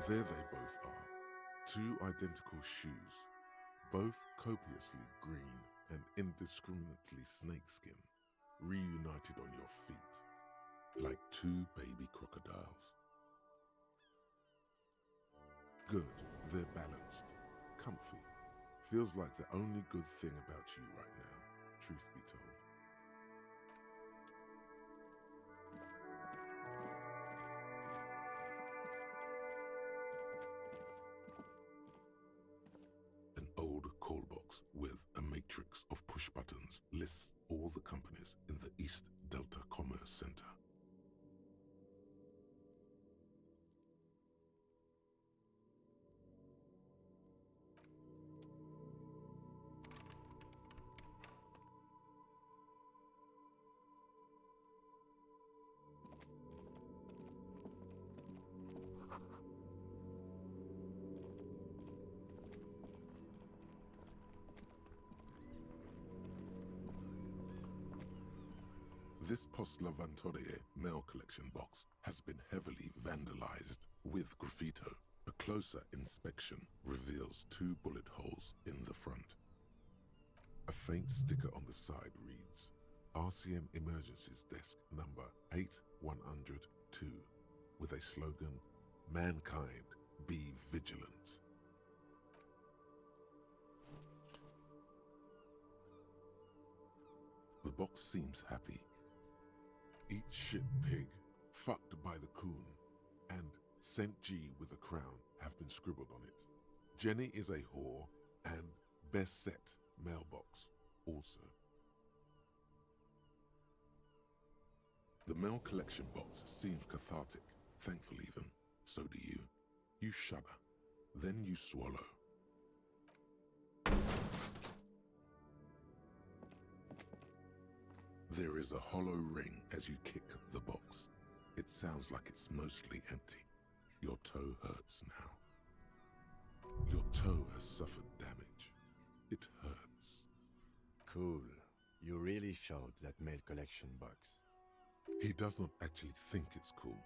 There they both are, two identical shoes, both copiously green and indiscriminately snakeskin, reunited on your feet, like two baby crocodiles. Good, they're balanced, comfy. Feels like the only good thing about you right now, truth be told. An old call box with a matrix of push buttons lists all the companies in the East Delta Commerce Center. This Post Lavantorie mail collection box has been heavily vandalized with graffito. A closer inspection reveals two bullet holes in the front. A faint sticker on the side reads, RCM Emergencies Desk number 8102, with a slogan, Mankind, be vigilant. The box seems happy. Eat shit, pig, fucked by the coon, and St. G with a crown have been scribbled on it. Jenny is a whore, and best set mailbox also. The mail collection box seems cathartic, thankful even. So do you. You shudder, then you swallow. There is a hollow ring as you kick the box. It sounds like it's mostly empty. Your toe hurts now. Your toe has suffered damage. It hurts. Cool. You really showed that mail collection box. He does not actually think it's cool.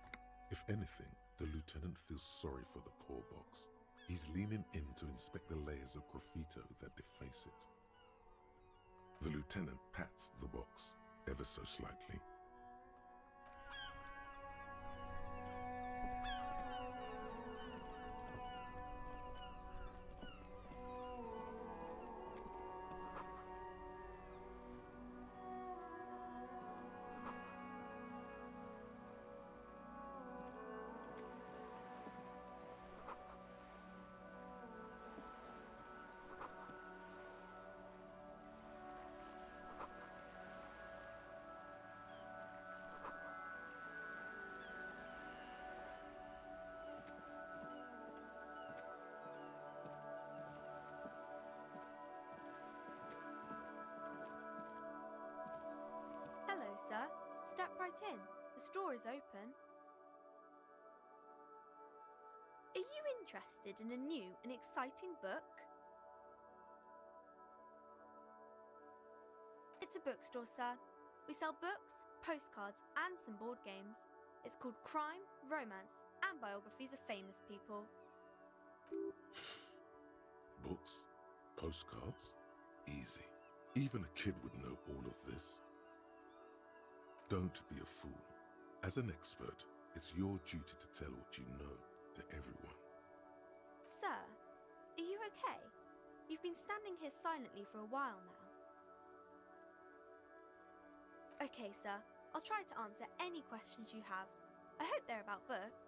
If anything, the lieutenant feels sorry for the poor box. He's leaning in to inspect the layers of graffito that deface it. The lieutenant pats the box, ever so slightly. Hello, sir. Step right in. The store is open. Are you interested in a new and exciting book? It's a bookstore, sir. We sell books, postcards, and some board games. It's called Crime, Romance, and Biographies of Famous People. Books? Postcards? Easy. Even a kid would know all of this. Don't be a fool. As an expert, it's your duty to tell what you know to everyone. Sir, are you okay? You've been standing here silently for a while now. Okay, sir. I'll try to answer any questions you have. I hope they're about books.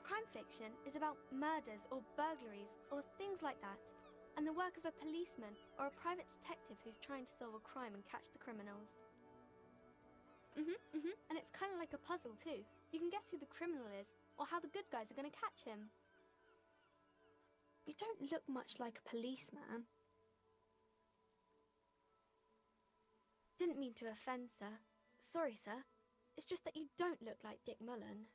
Crime fiction is about murders or burglaries or things like that, and the work of a policeman or a private detective who's trying to solve a crime and catch the criminals. And it's kind of like a puzzle too. You can guess who the criminal is or how the good guys are going to catch him. You don't look much like a policeman. Didn't mean to offend, sir. Sorry, sir. It's just that you don't look like Dick Mullen.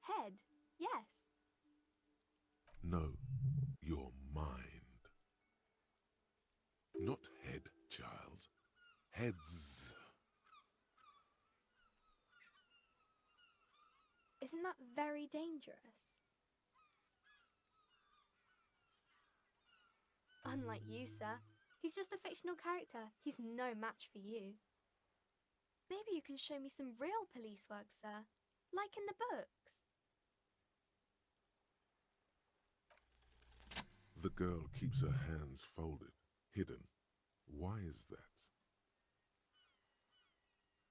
Head, yes. No, your mind. Heads. Isn't that very dangerous? Unlike you, sir. He's just a fictional character. He's no match for you. Maybe you can show me some real police work, sir. Like in the books. The girl keeps her hands folded, hidden. Why is that?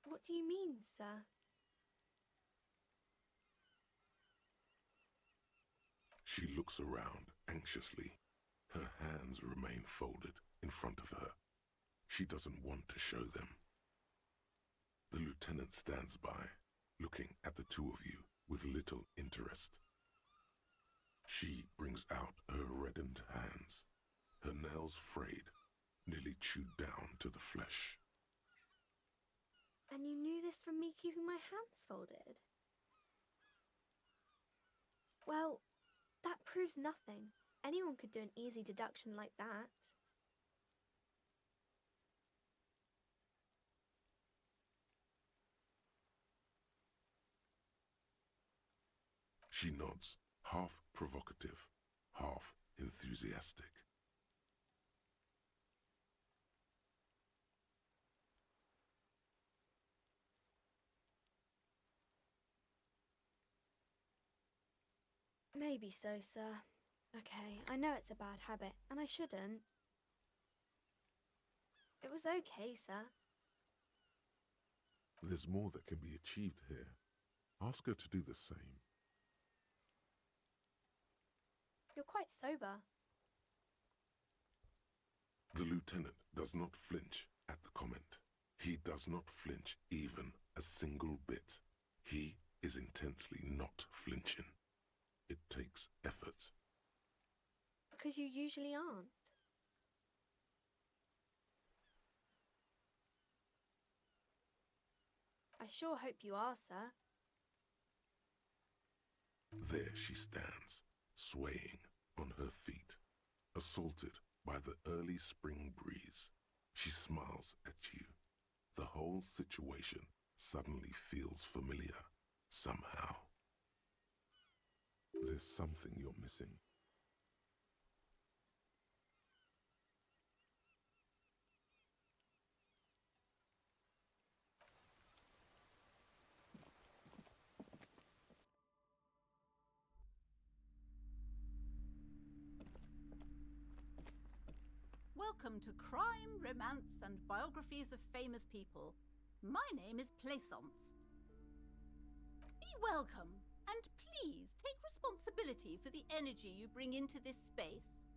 What do you mean, sir? She looks around anxiously. Her hands remain folded in front of her. She doesn't want to show them. The lieutenant stands by, looking at the two of you with little interest. She brings out her reddened hands, her nails frayed, nearly chewed down to the flesh. And you knew this from me keeping my hands folded? Well, that proves nothing. Anyone could do an easy deduction like that. She nods, half provocative, half enthusiastic. Maybe so, sir. Okay, I know it's a bad habit, and I shouldn't. It was okay, sir. There's more that can be achieved here. Ask her to do the same. You're quite sober. The lieutenant does not flinch at the comment. He does not flinch even a single bit. He is intensely not flinching. It takes effort. Because you usually aren't. I sure hope you are, sir. There she stands, swaying on her feet, assaulted by the early spring breeze. She smiles at you. The whole situation suddenly feels familiar, somehow. There's something you're missing. Welcome to Crime, Romance and Biographies of Famous People. My name is Plaisance. Be welcome, and please take responsibility for the energy you bring into this space.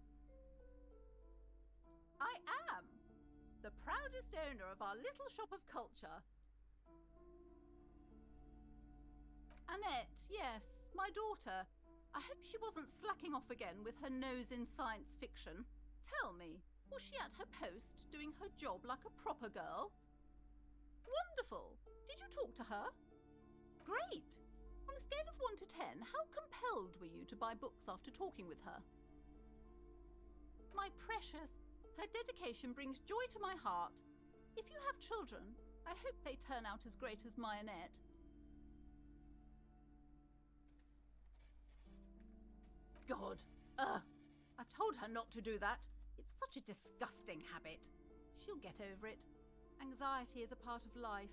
I am the proudest owner of our little shop of culture. Annette, yes, my daughter. I hope she wasn't slacking off again with her nose in science fiction. Tell me, was she at her post, doing her job like a proper girl? Wonderful! Did you talk to her? Great! On a scale of 1 to 10, how compelled were you to buy books after talking with her? My precious, her dedication brings joy to my heart. If you have children, I hope they turn out as great as my Annette. God, I've told her not to do that. It's such a disgusting habit. She'll get over it. Anxiety is a part of life.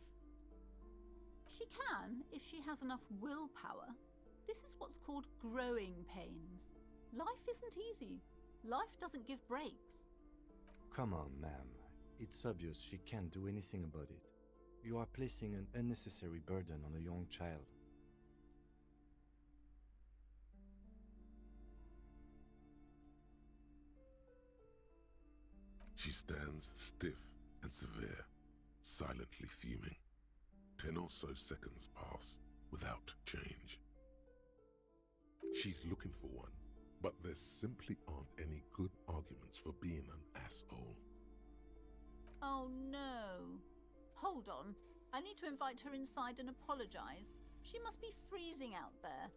She can, if she has enough willpower. This is what's called growing pains. Life isn't easy. Life doesn't give breaks. Come on, ma'am. It's obvious she can't do anything about it. You are placing an unnecessary burden on a young child. She stands stiff and severe, silently fuming. 10 or so seconds pass without change. She's looking for one, but there simply aren't any good arguments for being an asshole. Oh no. Hold on. I need to invite her inside and apologize. She must be freezing out there.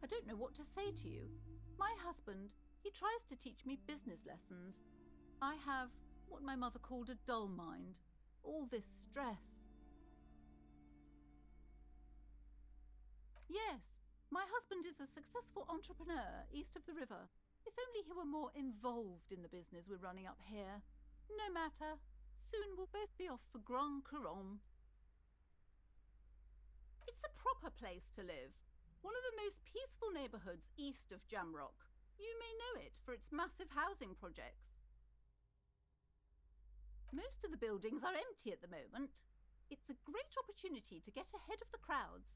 I don't know what to say to you. My husband, he tries to teach me business lessons. I have what my mother called a dull mind. All this stress. Yes, my husband is a successful entrepreneur east of the river. If only he were more involved in the business we're running up here. No matter. Soon we'll both be off for Grand Couronne. It's a proper place to live. One of the most peaceful neighbourhoods east of Jamrock. You may know it for its massive housing projects. Most of the buildings are empty at the moment. It's a great opportunity to get ahead of the crowds.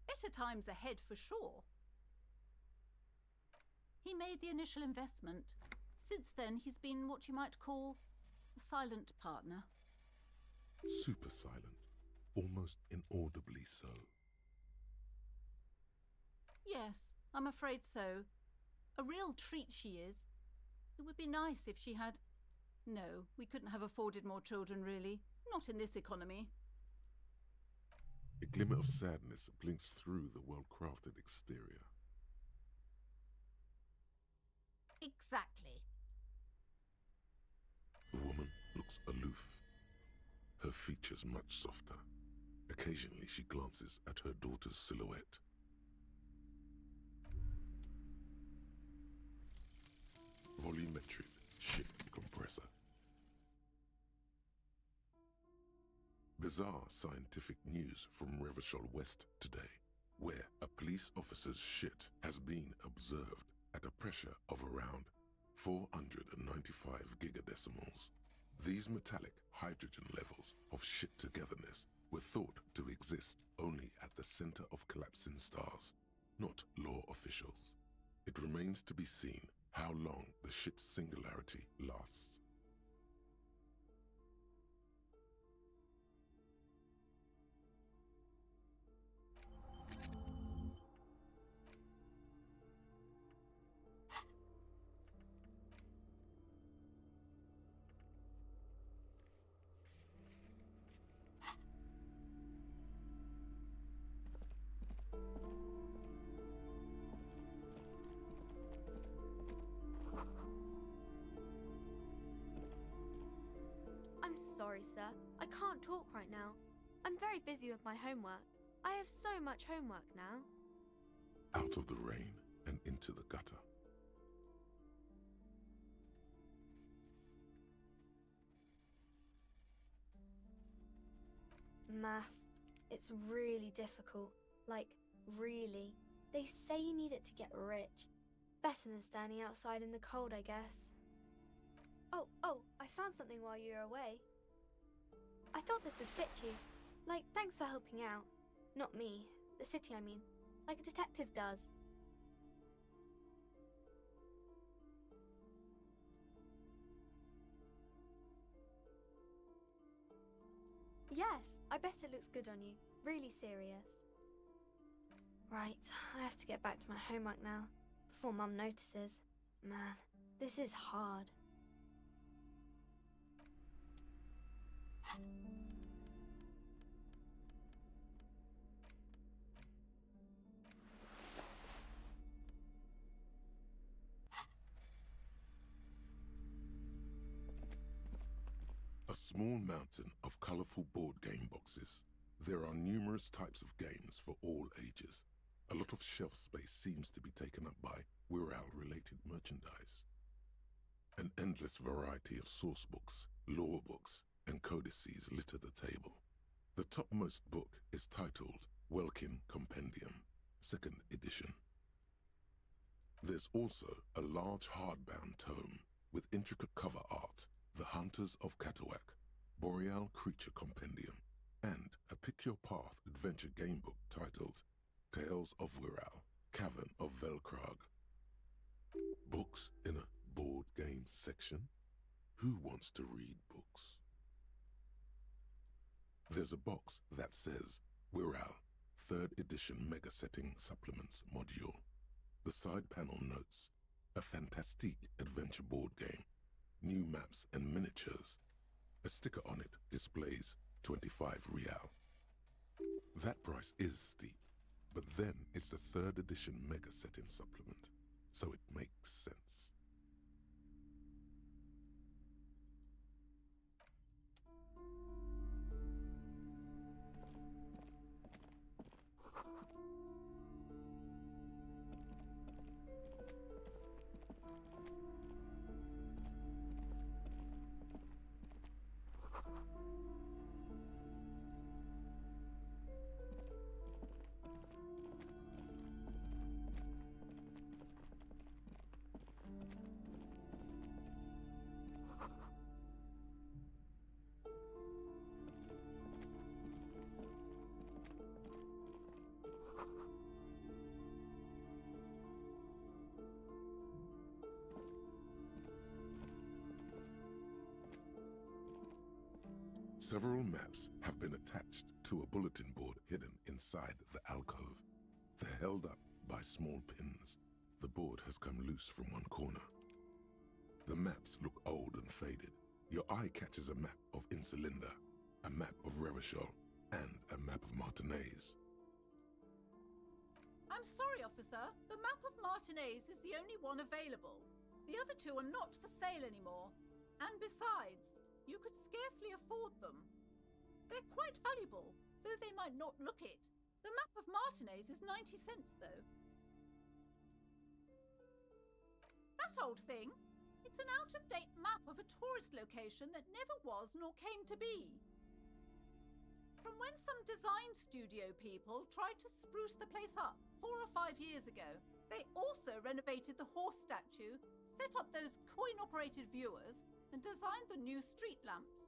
Better times ahead for sure. He made the initial investment. Since then, he's been what you might call a silent partner. Super silent, almost inaudibly so. Yes, I'm afraid so. A real treat she is. It would be nice if she had... No, we couldn't have afforded more children, really. Not in this economy. A glimmer of sadness blinks through the well-crafted exterior. Exactly. The woman looks aloof, her features much softer. Occasionally she glances at her daughter's silhouette. Volumetric ship compressor. Bizarre scientific news from Revachol West today, where a police officer's shit has been observed at a pressure of around 495 gigadecimals. These metallic hydrogen levels of shit togetherness were thought to exist only at the center of collapsing stars, not law officials. It remains to be seen how long the shit singularity lasts. I'm sorry, sir. I can't talk right now. I'm very busy with my homework. I have so much homework now. Out of the rain and into the gutter. Math. It's really difficult. Like, really. They say you need it to get rich. Better than standing outside in the cold, I guess. Oh, I found something while you were away. I thought this would fit you. Like, thanks for helping out. Not me. The city, I mean. Like a detective does. Yes, I bet it looks good on you. Really serious. Right, I have to get back to my homework now, before Mum notices. Man, this is hard. A small mountain of colorful board game boxes. There are numerous types of games for all ages. A lot of shelf space seems to be taken up by Wirral-related merchandise. An endless variety of source books, lore books, and codices litter the table. The topmost book is titled Welkin Compendium, 2nd edition. There's also a large hardbound tome with intricate cover art, The Hunters of Catawak, Boreal Creature Compendium, and a pick-your-path adventure game book titled Tales of Wirral, Cavern of Velkrag. Books in a board game section? Who wants to read books? There's a box that says Wirral, 3rd edition Mega Setting Supplements Module. The side panel notes, a fantastique adventure board game, new maps and miniatures. A sticker on it displays 25 real. That price is steep, But then it's the 3rd edition Mega Setting supplement, so it makes sense. Several maps have been attached to a bulletin board hidden inside the alcove. They're held up by small pins. The board has come loose from one corner. The maps look old and faded. Your eye catches a map of Insulinda, a map of Revachol, and a map of Martinez. I'm sorry, officer. The map of Martinez is the only one available. The other two are not for sale anymore. And besides, you could scarcely afford them. They're quite valuable, though they might not look it. The map of Martinez is 90 cents, though. That old thing? It's an out-of-date map of a tourist location that never was nor came to be. From when some design studio people tried to spruce the place up 4 or 5 years ago, they also renovated the horse statue, set up those coin-operated viewers, and designed the new street lamps.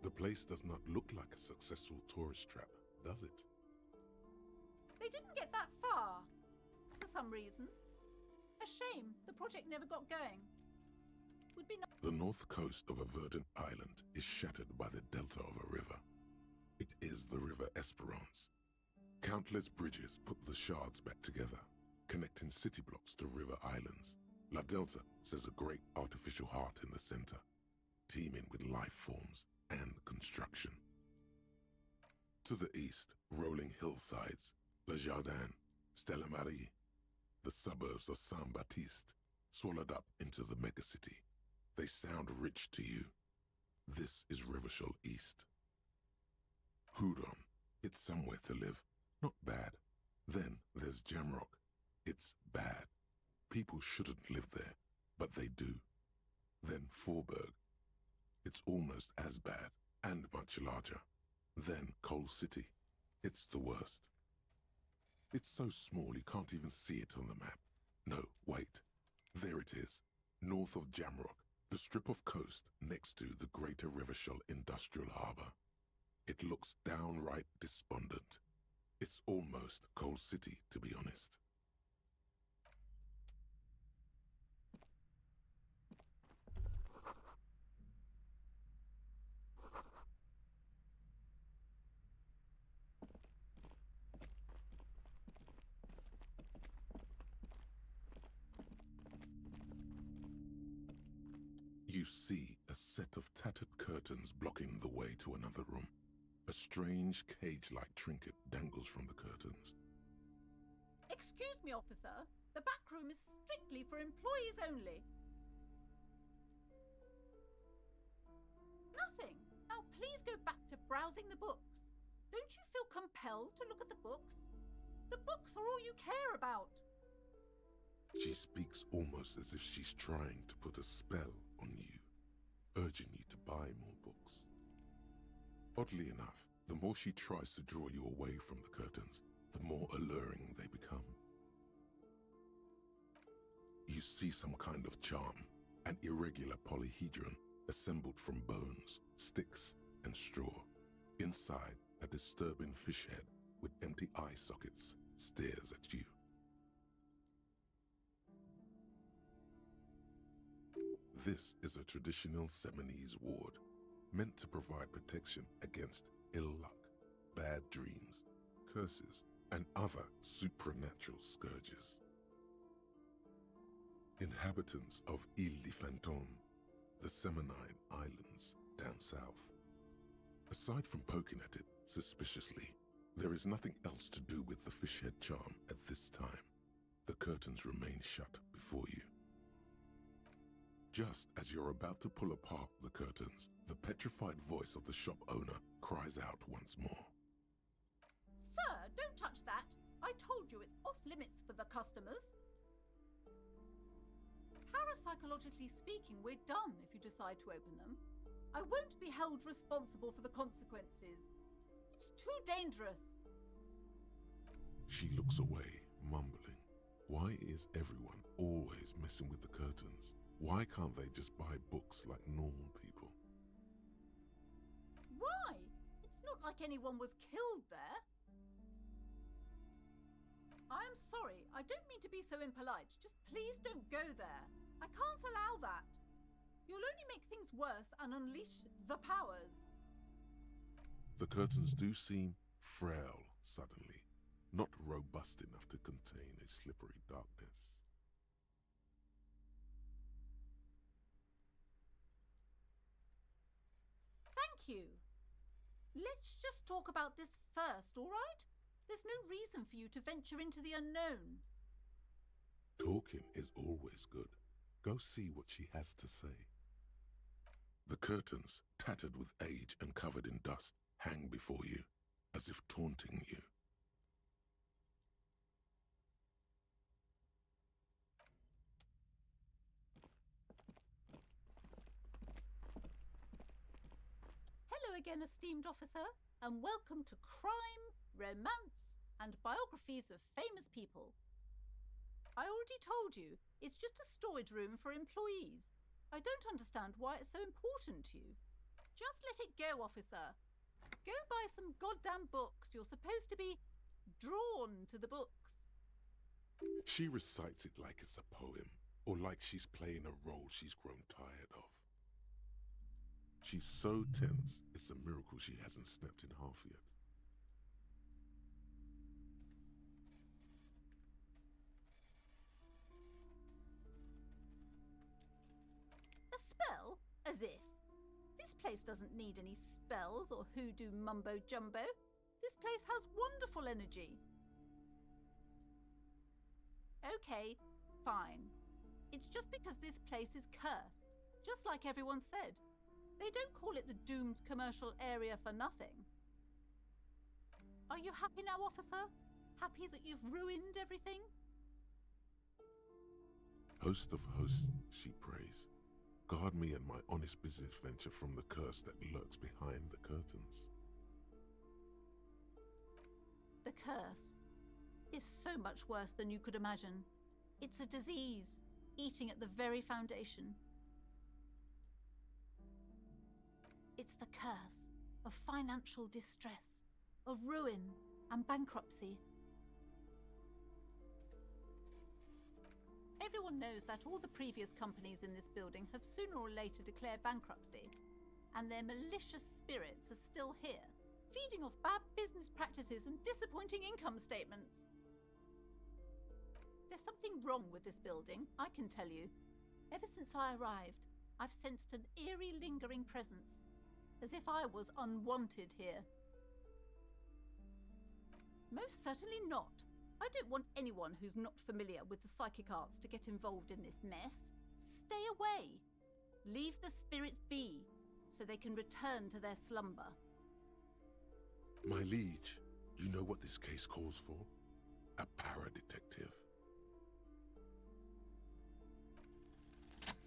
The place does not look like a successful tourist trap, does it? They didn't get that far, for some reason. A shame the project never got going. Would be The north coast of a verdant island is shattered by the delta of a river. It is the River Esperance. Countless bridges put the shards back together, connecting city blocks to river islands. La Delta says a great artificial heart in the center, teeming with life forms and construction. To the east, rolling hillsides, Le Jardin, Stella Marie, the suburbs of Saint-Baptiste, swallowed up into the megacity. They sound rich to you. This is Revachol East. Houdon, it's somewhere to live. Not bad. Then there's Jamrock. It's bad. People shouldn't live there, but they do. Then Faubourg. It's almost as bad, and much larger. Then Coal City. It's the worst. It's so small you can't even see it on the map. No, wait. There it is, north of Jamrock, the strip of coast next to the Greater Revachol Industrial Harbour. It looks downright despondent. It's almost Coal City, to be honest. You see a set of tattered curtains blocking the way to another room. A strange cage-like trinket dangles from the curtains. Excuse me, officer. The back room is strictly for employees only. Nothing. Now please go back to browsing the books. Don't you feel compelled to look at the books? The books are all you care about. She speaks almost as if she's trying to put a spell on you, urging you to buy more books. Oddly enough, the more she tries to draw you away from the curtains, the more alluring they become. You see some kind of charm, an irregular polyhedron assembled from bones, sticks, and straw. Inside, a disturbing fish head with empty eye sockets stares at you. This is a traditional Seminese ward, meant to provide protection against ill luck, bad dreams, curses, and other supernatural scourges. Inhabitants of Ile de Fantôme, the Seminine Islands down south. Aside from poking at it suspiciously, There is nothing else to do with the fish head charm at this time. The curtains remain shut before you. Just as you're about to pull apart the curtains, the petrified voice of the shop owner cries out once more. Sir, don't touch that. I told you it's off limits for the customers. Parapsychologically speaking, we're done if you decide to open them. I won't be held responsible for the consequences. It's too dangerous. She looks away, mumbling. Why is everyone always messing with the curtains? Why can't they just buy books like normal people? Why? It's not like anyone was killed there. I'm sorry, I don't mean to be so impolite. Just please don't go there. I can't allow that. You'll only make things worse and unleash the powers. The curtains do seem frail suddenly, not robust enough to contain a slippery darkness. Thank you. Let's just talk about this first, all right? There's no reason for you to venture into the unknown. Talking is always good. Go see what she has to say. The curtains, tattered with age and covered in dust, hang before you, as if taunting you. Hello again, esteemed officer, and welcome to Crime, Romance, and Biographies of Famous People. I already told you, it's just a storage room for employees. I don't understand why it's so important to you. Just let it go, officer. Go buy some goddamn books. You're supposed to be drawn to the books. She recites it like it's a poem, or like she's playing a role she's grown tired of. She's so tense, it's a miracle she hasn't snapped in half yet. A spell? As if. This place doesn't need any spells or hoodoo mumbo-jumbo. This place has wonderful energy. Okay, fine. It's just because this place is cursed, just like everyone said. They don't call it the doomed commercial area for nothing. Are you happy now, officer? Happy that you've ruined everything? Host of hosts, she prays. Guard me and my honest business venture from the curse that lurks behind the curtains. The curse is so much worse than you could imagine. It's a disease, eating at the very foundation. It's the curse of financial distress, of ruin and bankruptcy. Everyone knows that all the previous companies in this building have sooner or later declared bankruptcy, and their malicious spirits are still here, feeding off bad business practices and disappointing income statements. There's something wrong with this building, I can tell you. Ever since I arrived, I've sensed an eerie lingering presence, as if I was unwanted here. Most certainly not. I don't want anyone who's not familiar with the psychic arts to get involved in this mess. Stay away. Leave the spirits be, so they can return to their slumber. My liege, you know what this case calls for? A para-detective.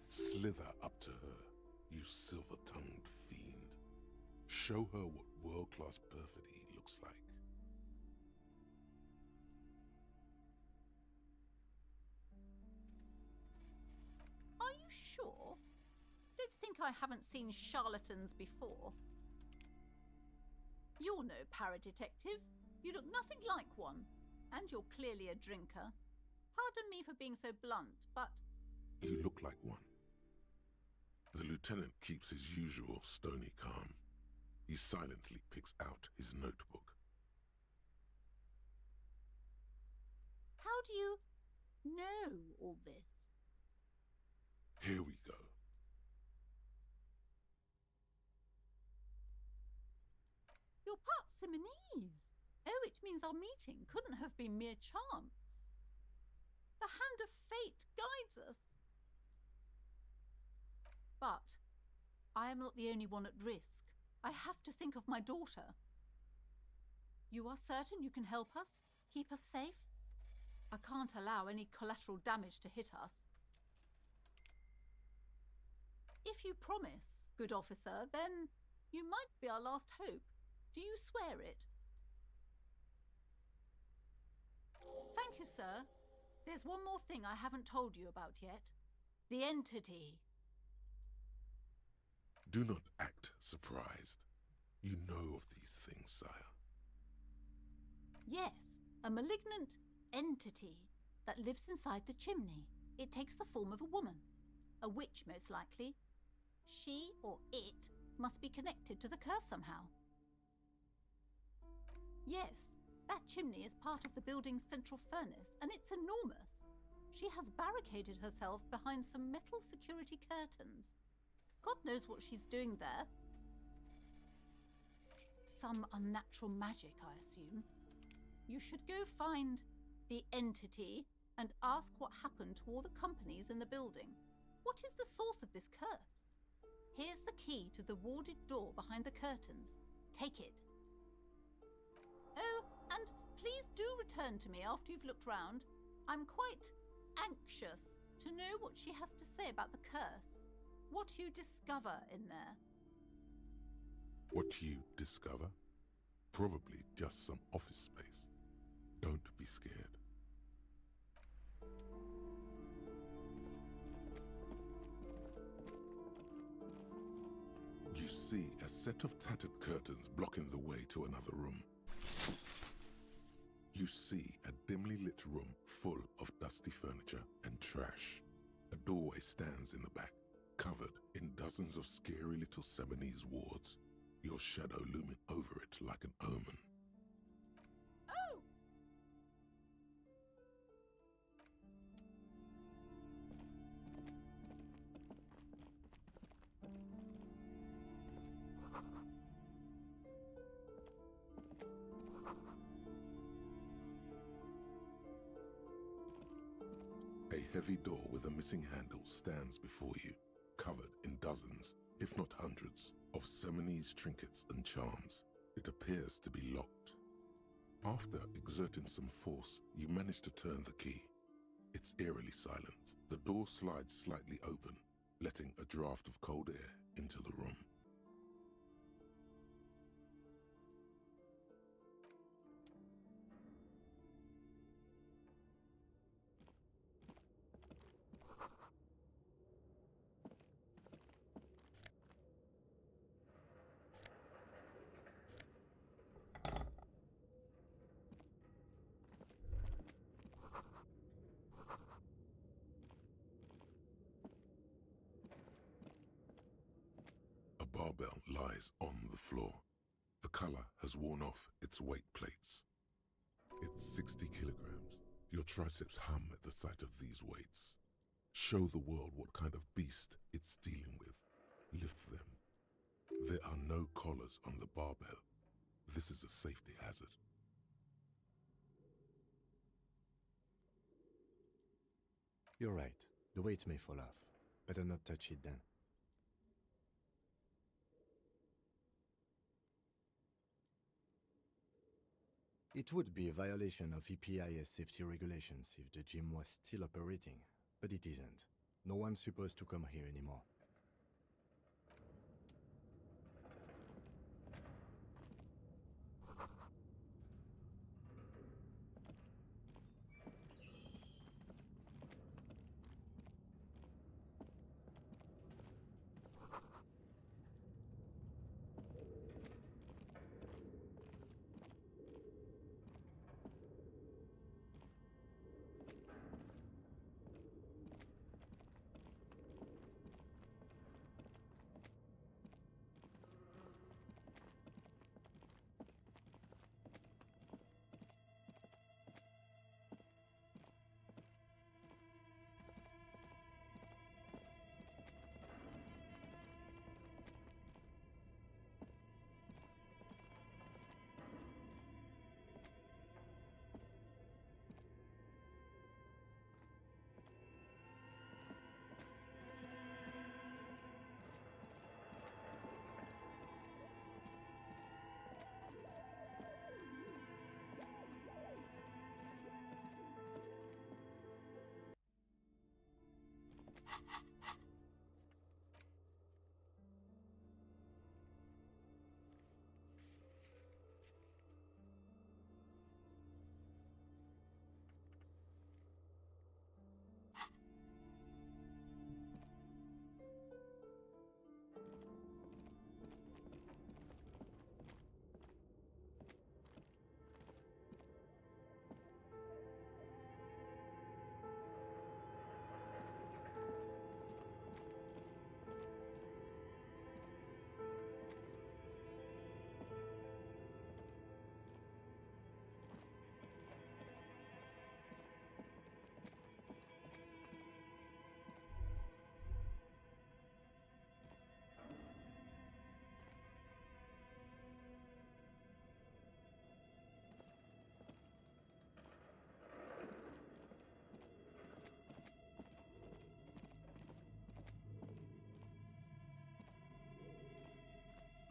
Slither up to her, you silver-tongued fiend. Show her what world-class perfidy looks like. Are you sure? Don't think I haven't seen charlatans before. You're no para-detective. You look nothing like one. And you're clearly a drinker. Pardon me for being so blunt, but... You look like one. The lieutenant keeps his usual stony calm. He silently picks out his notebook. How do you know all this? Here we go. You're part Simonese. Oh, it means our meeting couldn't have been mere chance. The hand of fate guides us. But I am not the only one at risk. I have to think of my daughter. You are certain you can help us? Keep us safe? I can't allow any collateral damage to hit us. If you promise, good officer, then you might be our last hope. Do you swear it? Thank you, sir. There's one more thing I haven't told you about yet. The entity. Do not act surprised. You know of these things, sire. Yes, a malignant entity that lives inside the chimney. It takes the form of a woman. A witch, most likely. She or it must be connected to the curse somehow. Yes, that chimney is part of the building's central furnace, and it's enormous. She has barricaded herself behind some metal security curtains. God knows what she's doing there. Some unnatural magic, I assume. You should go find the entity and ask what happened to all the companies in the building. What is the source of this curse? Here's the key to the warded door behind the curtains. Take it. Oh, and please do return to me after you've looked round. I'm quite anxious to know what she has to say about the curse. What you discover in there. What you discover? Probably just some office space. Don't be scared. You see a set of tattered curtains blocking the way to another room. You see a dimly lit room full of dusty furniture and trash. A doorway stands in the back, covered in dozens of scary little Seminese wards, your shadow looming over it like an omen. Oh! A heavy door with a missing handle stands before you, covered in dozens, if not hundreds, of Seminese trinkets and charms. It appears to be locked. After exerting some force, you manage to turn the key. It's eerily silent. The door slides slightly open, letting a draft of cold air into the room. A barbell lies on the floor. The color has worn off its weight plates. It's 60 kilograms. Your triceps hum at the sight of these weights. Show the world what kind of beast it's dealing with. Lift them. There are no collars on the barbell. This is a safety hazard. You're right. The weight may fall off. Better not touch it then. It would be a violation of EPIS safety regulations if the gym was still operating, but it isn't. No one's supposed to come here anymore.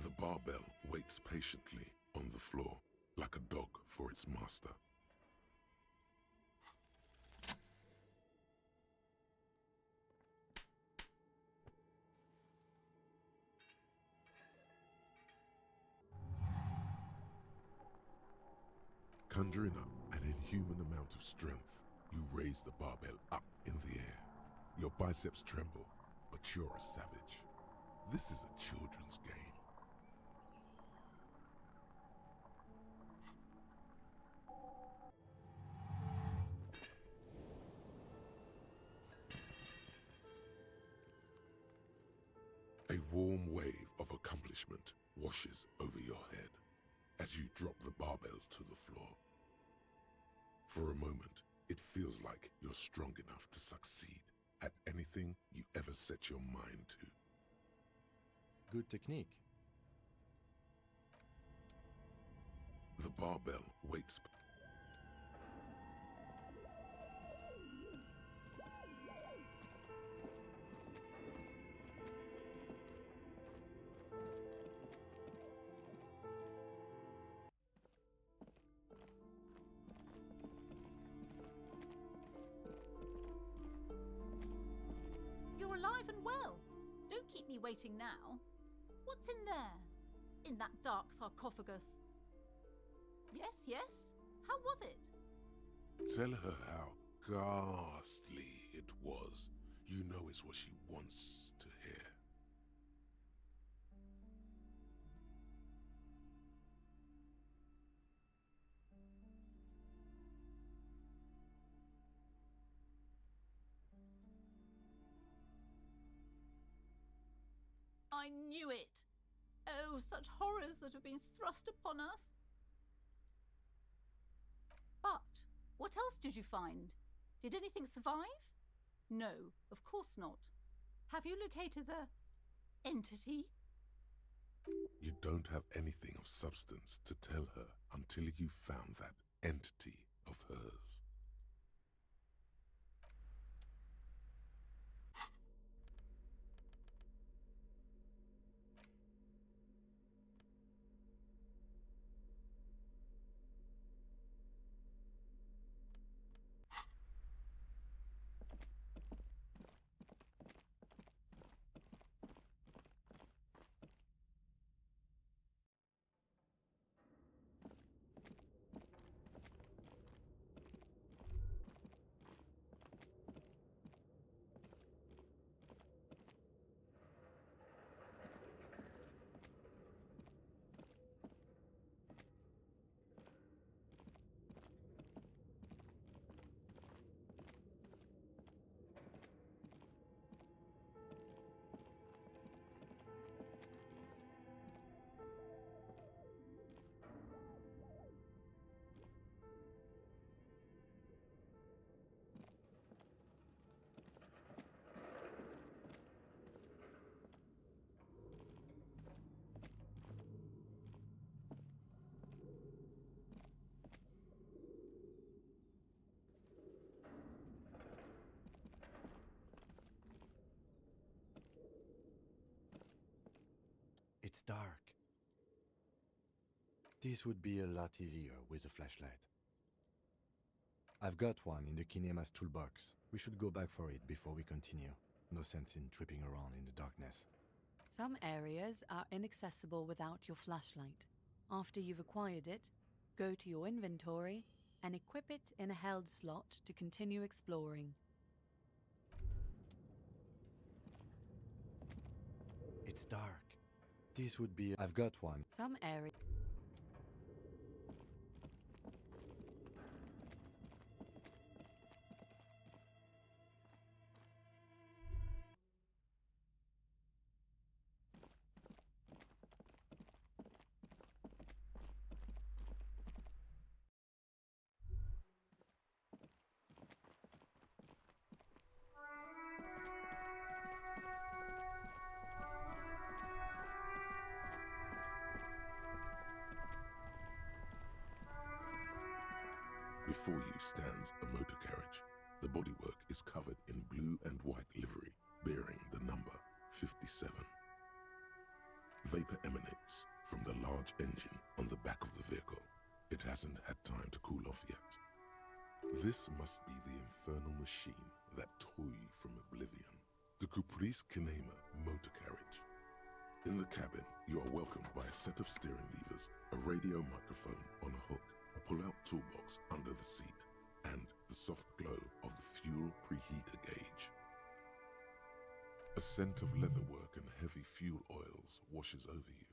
The barbell waits patiently on the floor, like a dog for its master. Conjuring up an inhuman amount of strength, you raise the barbell up in the air. Your biceps tremble, but you're a savage. This is a children's game. A warm wave of accomplishment washes over your head as you drop the barbell to the floor. For a moment, it feels like you're strong enough to succeed at anything you ever set your mind to. Good technique. The barbell waits. You're alive and well. Don't keep me waiting now. What's in there? In that dark sarcophagus? Yes, yes. How was it? Tell her how ghastly it was. You know it's what she wants to hear. I knew it. Oh, such horrors that have been thrust upon us. But what else did you find? Did anything survive? No, of course not. Have you located the entity? You don't have anything of substance to tell her until you found that entity of hers. It's dark. This would be a lot easier with a flashlight. I've got one in the Kinema's toolbox. We should go back for it before we continue. No sense in tripping around in the darkness. Some areas are inaccessible without your flashlight. After you've acquired it, go to your inventory and equip it in a held slot to continue exploring. It's dark. This would be... I've got one. Some areas... Before you stands a motor carriage. The bodywork is covered in blue and white livery, bearing the number 57. Vapor emanates from the large engine on the back of the vehicle. It hasn't had time to cool off yet. This must be the infernal machine that tore you from oblivion. The Caprice Kinema motor carriage. In the cabin, you are welcomed by a set of steering levers, a radio microphone on a hook, a pull-out toolbox under the seat, and the soft glow of the fuel preheater gauge. A scent of leatherwork and heavy fuel oils washes over you.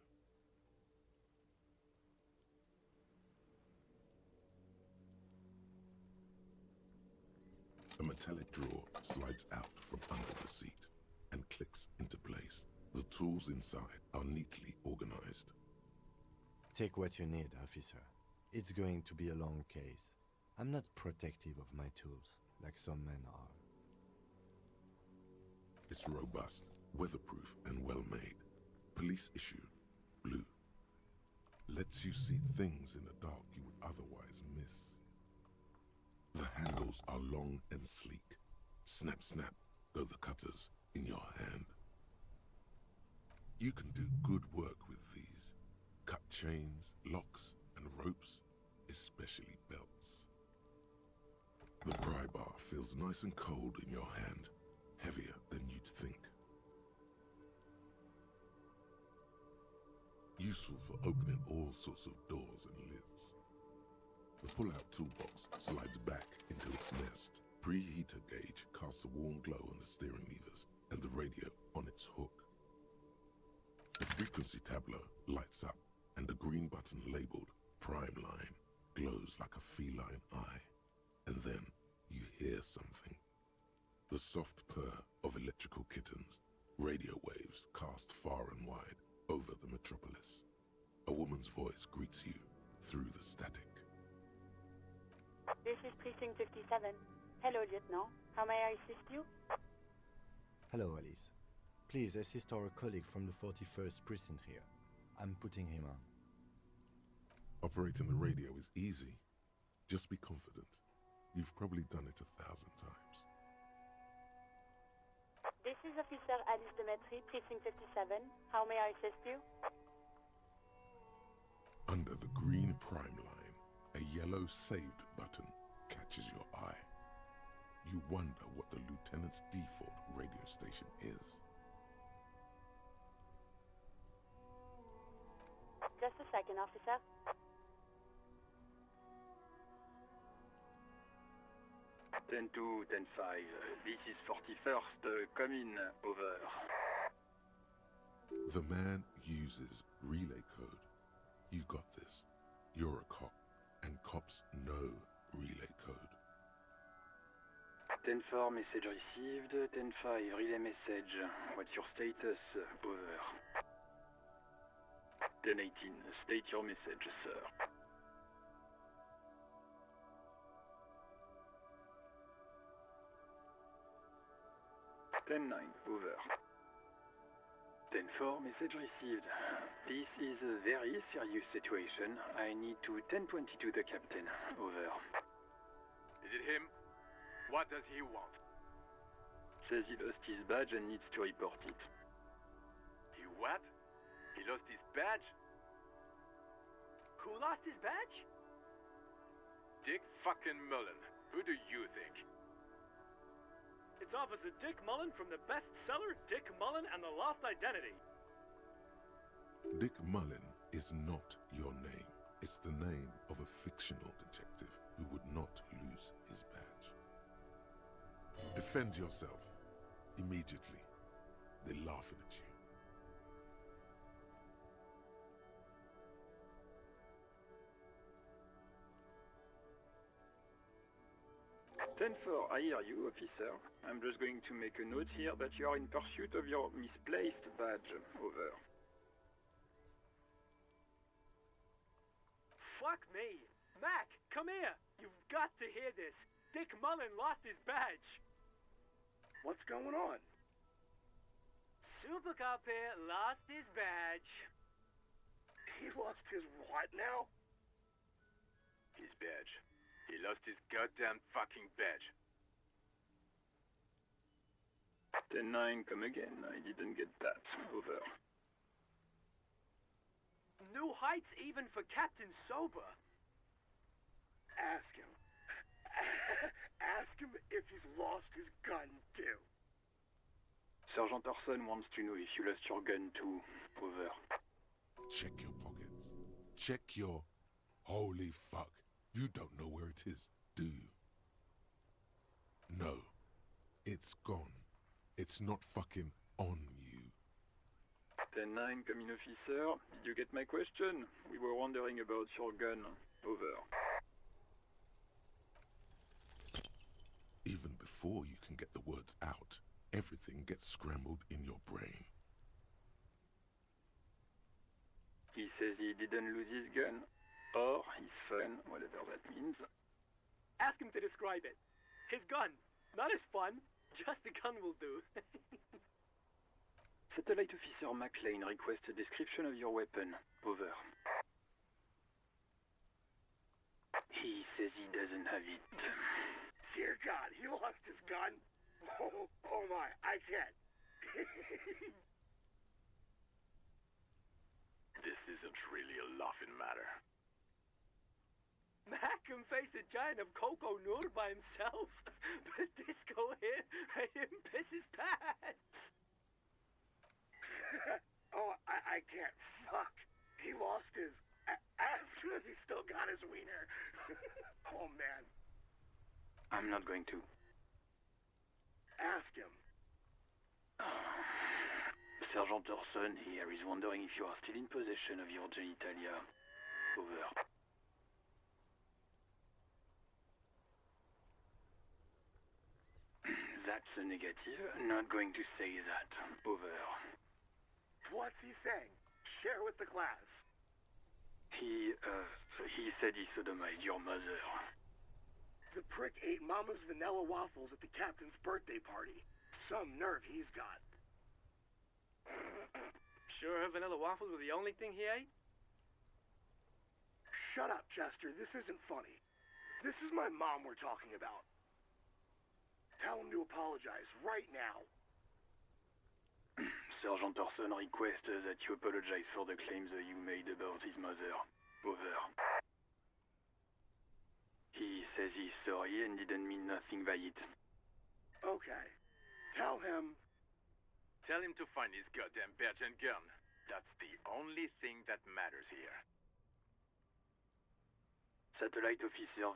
A metallic drawer slides out from under the seat and clicks into place. The tools inside are neatly organized. Take what you need, officer. It's going to be a long case. I'm not protective of my tools, like some men are. It's robust, weatherproof, and well-made. Police issue, blue. Lets you see things in the dark you would otherwise miss. The handles are long and sleek. Snap, snap, go the cutters in your hand. You can do good work with these. Cut chains, locks, and ropes, especially belts. The pry bar feels nice and cold in your hand, heavier than you'd think. Useful for opening all sorts of doors and lids. The pull-out toolbox slides back into its nest. Preheater gauge casts a warm glow on the steering levers and the radio on its hook. The frequency tableau lights up and the green button labeled Prime Line glows like a feline eye. And then you hear something. The soft purr of electrical kittens, radio waves cast far and wide over the metropolis. A woman's voice greets you through the static. This is Precinct 57. Hello, Lieutenant. How may I assist you? Hello, Alice. Please assist our colleague from the 41st Precinct here. I'm putting him on. Operating the radio is easy. Just be confident. You've probably done it 1,000 times. This is Officer Alice Demetri, Precinct 57. How may I assist you? Under the green prime line, a yellow saved button catches your eye. You wonder what the lieutenant's default radio station is. Just a second, officer. Ten 2, 10 5. This is 41st. Come in. Over. The man uses relay code. You got this. You're a cop, and cops know relay code. 10 4, message received. 10 5, relay message. What's your status? Over. 10 18, state your message, sir. 10 9, over. 10 4, message received. This is a very serious situation. I need to 1022 the captain. Over. Is it him? What does he want? Says he lost his badge and needs to report it. He what? He lost his badge? Who lost his badge? Dick fucking Mullen. Who do you think? It's Officer Dick Mullen from the bestseller Dick Mullen and the Lost Identity. Dick Mullen is not your name. It's the name of a fictional detective who would not lose his badge. Defend yourself. Immediately. They're laughing at you. 10 4, I hear you, officer. I'm just going to make a note here that you are in pursuit of your misplaced badge. Over. Fuck me. Mac, come here. You've got to hear this. Dick Mullen lost his badge. What's going on? Super Cop here lost his badge. He lost his what now? His badge. He lost his goddamn fucking badge. 10 9, come again. I didn't get that. Over. heights even for Captain Sober. Ask him. Ask him if he's lost his gun, too. Sergeant Orson wants to know if you lost your gun too. Over. Check your pockets. Check your... Holy fuck. You don't know where it is, do you? No. It's gone. It's not fucking on you. 10-9, coming officer. Did you get my question? We were wondering about your gun. Over. Even before you can get the words out, everything gets scrambled in your brain. He says he didn't lose his gun. Or his fun, whatever that means. Ask him to describe it. His gun. Not his fun. Just the gun will do. Satellite Officer McLean requests a description of your weapon. Over. He says he doesn't have it. Dear God, he lost his gun? Oh my, I can't. This isn't really a laughing matter. Mac can face a giant of Coco Noor by himself, but Disco here made him piss his pants. Oh, I can't. Fuck. He lost his... Ask him if he still got his wiener. Oh, man. I'm not going to. Ask him. Sergeant Orson here is wondering if you are still in possession of your genitalia. Over. That's a negative. Not going to say that. Over. What's he saying? Share with the class. He said he sodomized your mother. The prick ate Mama's vanilla waffles at the captain's birthday party. Some nerve he's got. Sure her vanilla waffles were the only thing he ate? Shut up, Chester. This isn't funny. This is my mom we're talking about. Tell him to apologize right now. Sergeant Orson requests that you apologize for the claims you made about his mother. Over. He says he's sorry and didn't mean nothing by it. Okay. Tell him... Tell him to find his goddamn badge and gun. That's the only thing that matters here. Satellite Officer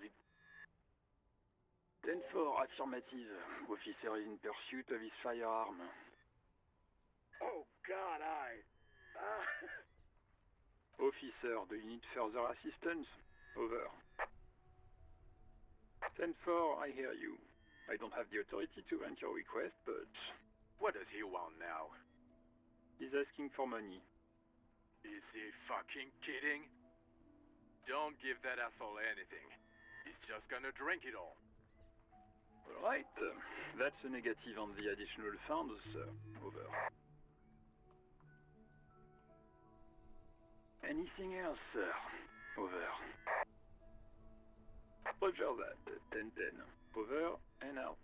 10-4, affirmative. Officer is in pursuit of his firearm. Oh, God, Officer, do you need further assistance? Over. 10-4, I hear you. I don't have the authority to grant your request, but... What does he want now? He's asking for money. Is he fucking kidding? Don't give that asshole anything. He's just gonna drink it all. Alright, that's a negative on the additional funds, sir. Over. Anything else, sir? Over. Roger that. 10-10. Over and out.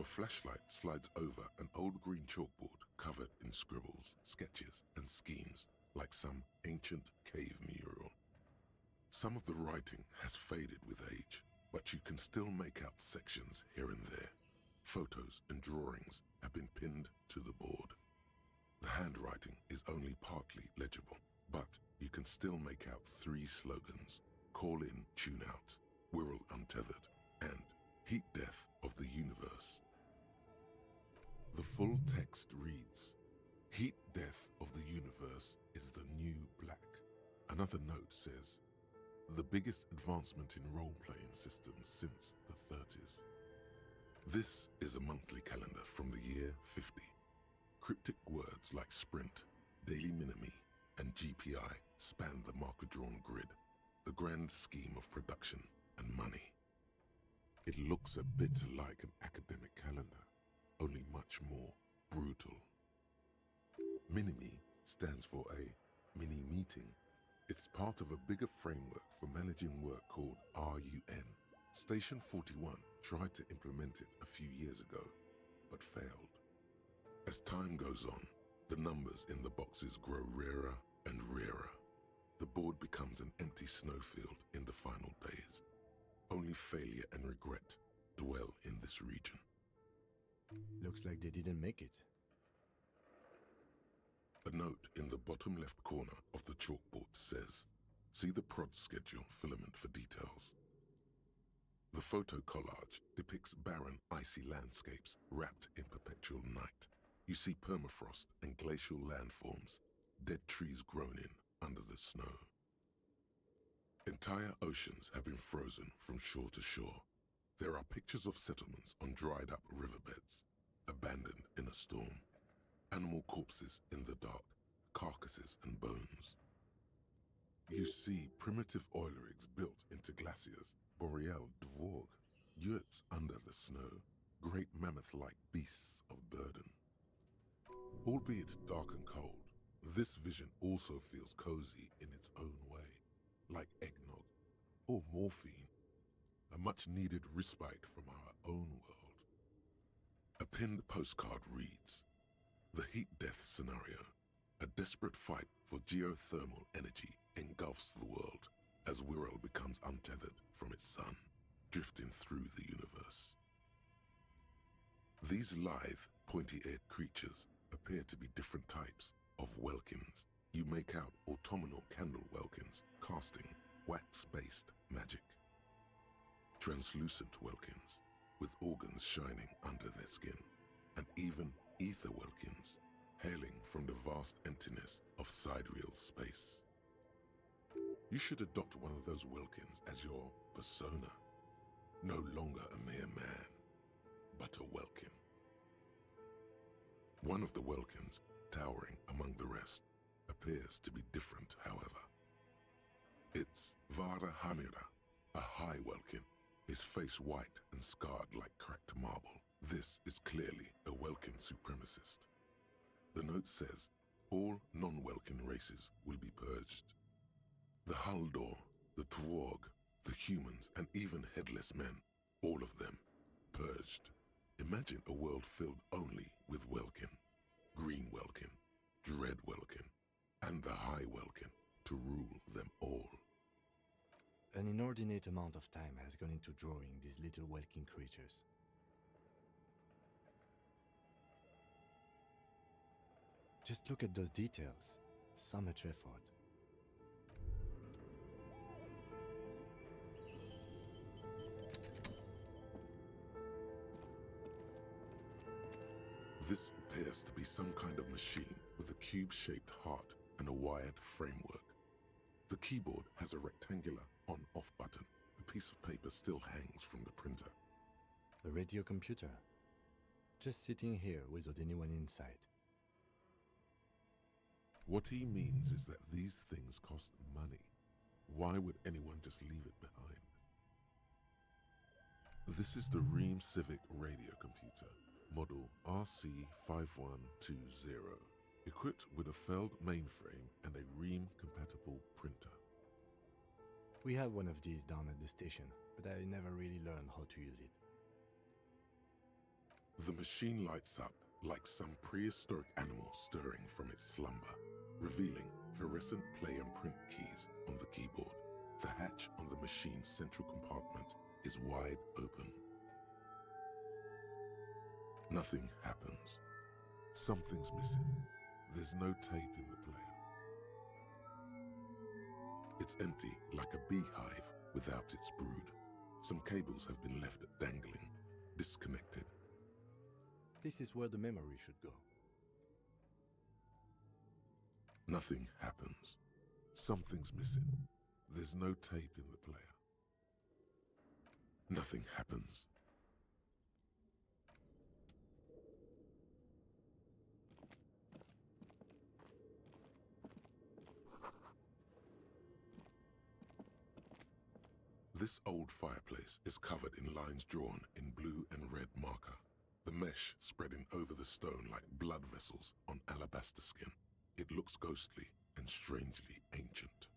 Your flashlight slides over an old green chalkboard covered in scribbles, sketches, and schemes like some ancient cave mural. Some of the writing has faded with age, but you can still make out sections here and there. Photos and drawings have been pinned to the board. The handwriting is only partly legible, but you can still make out 3 slogans: Call in, Tune out, Wirral Untethered, and Heat Death of the Universe. The full text reads, Heat Death of the Universe is the new black. Another note says, the biggest advancement in role-playing systems since the 30s. This is a monthly calendar from the year 50. Cryptic words like sprint, daily minimi, and GPI span the marker-drawn grid, the grand scheme of production and money. It looks a bit like an academic calendar, only much more brutal. Minimi stands for a mini-meeting. It's part of a bigger framework for managing work called RUN. Station 41 tried to implement it a few years ago, but failed. As time goes on, the numbers in the boxes grow rarer and rarer. The board becomes an empty snowfield in the final days. Only failure and regret dwell in this region. Looks like they didn't make it. A note in the bottom left corner of the chalkboard says, see the prod schedule filament for details. The photo collage depicts barren, icy landscapes wrapped in perpetual night. You see permafrost and glacial landforms, dead trees grown in under the snow. Entire oceans have been frozen from shore to shore. There are pictures of settlements on dried-up riverbeds, abandoned in a storm. Animal corpses in the dark, carcasses and bones. You see primitive oil rigs built into glaciers, boreal dvorg, yurts under the snow, great mammoth-like beasts of burden. Albeit dark and cold, this vision also feels cozy in its own way, like eggnog or morphine, a much-needed respite from our own world. A pinned postcard reads, the heat death scenario, a desperate fight for geothermal energy engulfs the world as Wirral becomes untethered from its sun, drifting through the universe. These lithe, pointy-eared creatures appear to be different types of Welkins. You make out autumnal candle Welkins casting wax-based magic. Translucent Welkins with organs shining under their skin, and even ether Welkins hailing from the vast emptiness of sidereal space. You should adopt one of those Welkins as your persona. No longer a mere man, but a Welkin. One of the Welkins, towering among the rest, appears to be different, however. It's Vara Hamira, a high Welkin, his face white and scarred like cracked marble. This is clearly a Welkin supremacist. The note says, all non-Welkin races will be purged. The Haldor, the Tworg, the humans, and even headless men, all of them, purged. Imagine a world filled only with Welkin, Green Welkin, Dread Welkin, and the High Welkin to rule them all. An inordinate amount of time has gone into drawing these little Welkin creatures. Just look at those details. So much effort. This appears to be some kind of machine with a cube-shaped heart and a wired framework. The keyboard has a rectangular on-off button. A piece of paper still hangs from the printer. A radio computer. Just sitting here without anyone inside. What he means is that these things cost money. Why would anyone just leave it behind? This is the Ream Civic radio computer, model RC5120, equipped with a Feld mainframe and a Ream-compatible printer. We have one of these down at the station, but I never really learned how to use it. The machine lights up like some prehistoric animal stirring from its slumber, revealing fluorescent play and print keys on the keyboard. The hatch on the machine's central compartment is wide open. Nothing happens. Something's missing. There's no tape in the player. It's empty like a beehive without its brood. Some cables have been left dangling, disconnected. This is where the memory should go. Nothing happens. Something's missing. There's no tape in the player. Nothing happens. This old fireplace is covered in lines drawn in blue and red marker, the mesh spreading over the stone like blood vessels on alabaster skin. It looks ghostly and strangely ancient.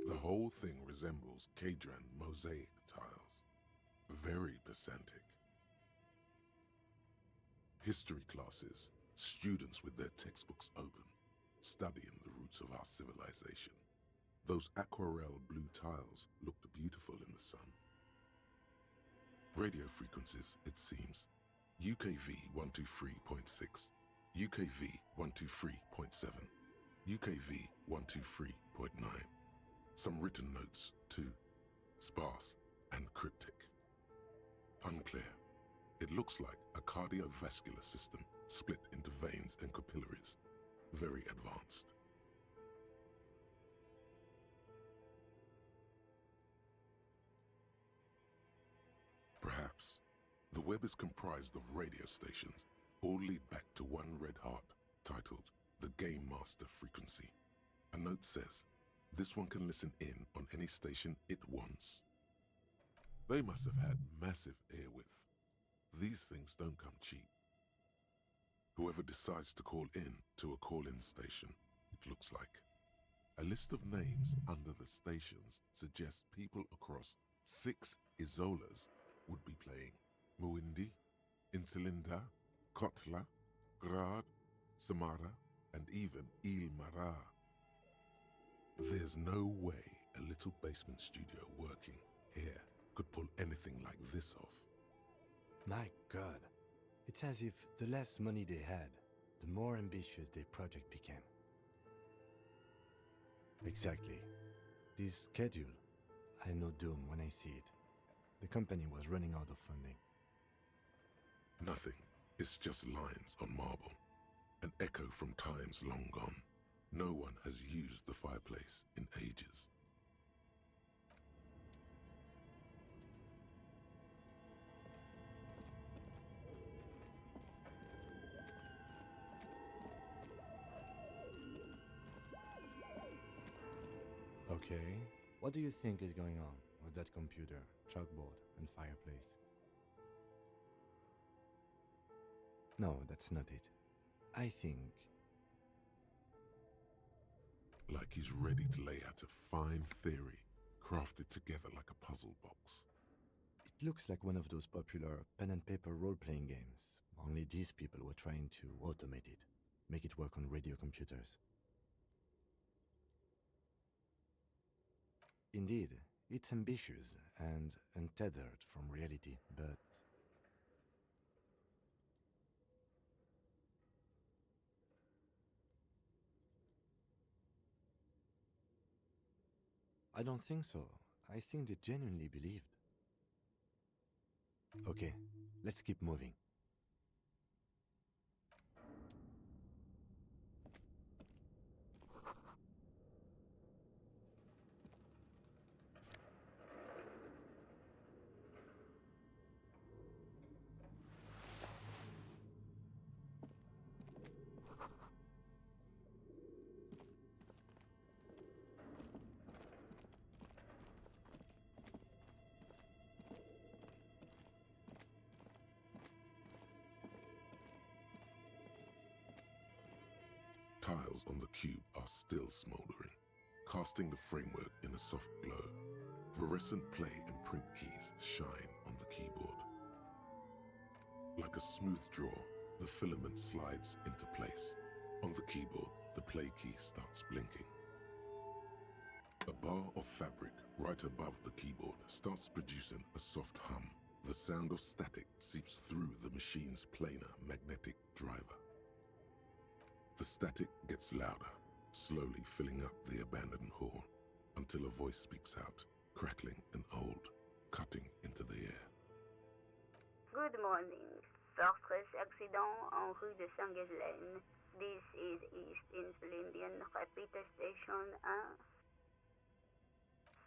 The whole thing resembles Cadran mosaic tiles. Very pedantic. History classes, students with their textbooks open, studying the roots of our civilization. Those aquarelle blue tiles looked beautiful in the sun. Radio frequencies, it seems. UKV 123.6, UKV 123.7, UKV 123.9. Some written notes, too. Sparse and cryptic. Unclear. It looks like a cardiovascular system split into veins and capillaries. Very advanced. Perhaps the web is comprised of radio stations, all lead back to one red heart, titled the Game Master Frequency. A note says, this one can listen in on any station it wants. They must have had massive airwidth. These things don't come cheap. Whoever decides to call in to a call-in station, it looks like. A list of names under the stations suggests people across 6 Isolas would be playing. Muindi, Insulinda, Kotla, Grad, Samara, and even Il Mara. There's no way a little basement studio working here could pull anything like this off. My God. It's as if the less money they had, the more ambitious their project became. Exactly. This schedule, I know doom when I see it. The company was running out of funding. Nothing. It's just lines on marble. An echo from times long gone. No one has used the fireplace in ages. Okay. What do you think is going on with that computer, chalkboard, and fireplace? No, that's not it. I think... Like he's ready to lay out a fine theory, crafted together like a puzzle box. It looks like one of those popular pen and paper role-playing games, only these people were trying to automate it, make it work on radio computers. Indeed, it's ambitious and untethered from reality, but... I don't think so. I think they genuinely believed. Okay, let's keep moving. Tiles on the cube are still smoldering, casting the framework in a soft glow. Fluorescent play and print keys shine on the keyboard. Like a smooth draw, the filament slides into place. On the keyboard, the play key starts blinking. A bar of fabric right above the keyboard starts producing a soft hum. The sound of static seeps through the machine's planar magnetic driver. The static gets louder, slowly filling up the abandoned hall, until a voice speaks out, crackling and old, cutting into the air. Good morning. Fortress accident en rue de Saint-Ghislaine. This is East Insulindian Repeater Station 1.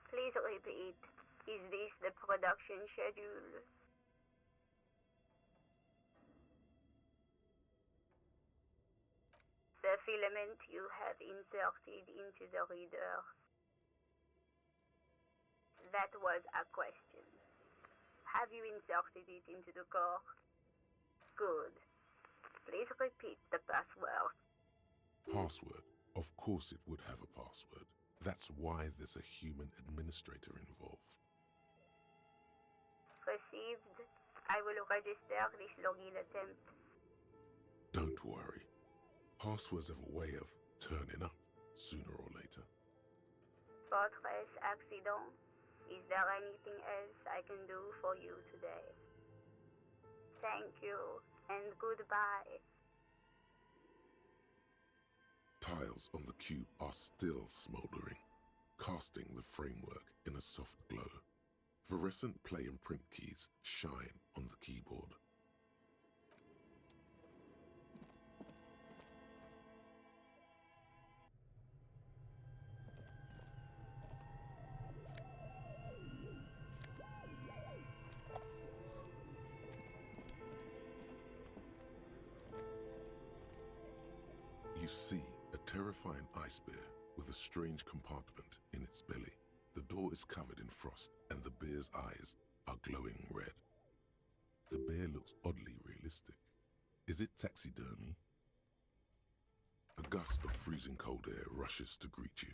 Please repeat. Is this the production schedule? The filament you have inserted into the reader. That was a question. Have you inserted it into the core? Good. Please repeat the password. Password? Of course it would have a password. That's why there's a human administrator involved. Received. I will register this login attempt. Don't worry. Passwords have a way of turning up sooner or later. Fortress accident. Is there anything else I can do for you today? Thank you, and goodbye. Tiles on the cube are still smoldering, casting the framework in a soft glow. Fluorescent play and print keys shine on the keyboard. You see a terrifying ice bear with a strange compartment in its belly. The door is covered in frost, and the bear's eyes are glowing red. The bear looks oddly realistic. Is it taxidermy? A gust of freezing cold air rushes to greet you.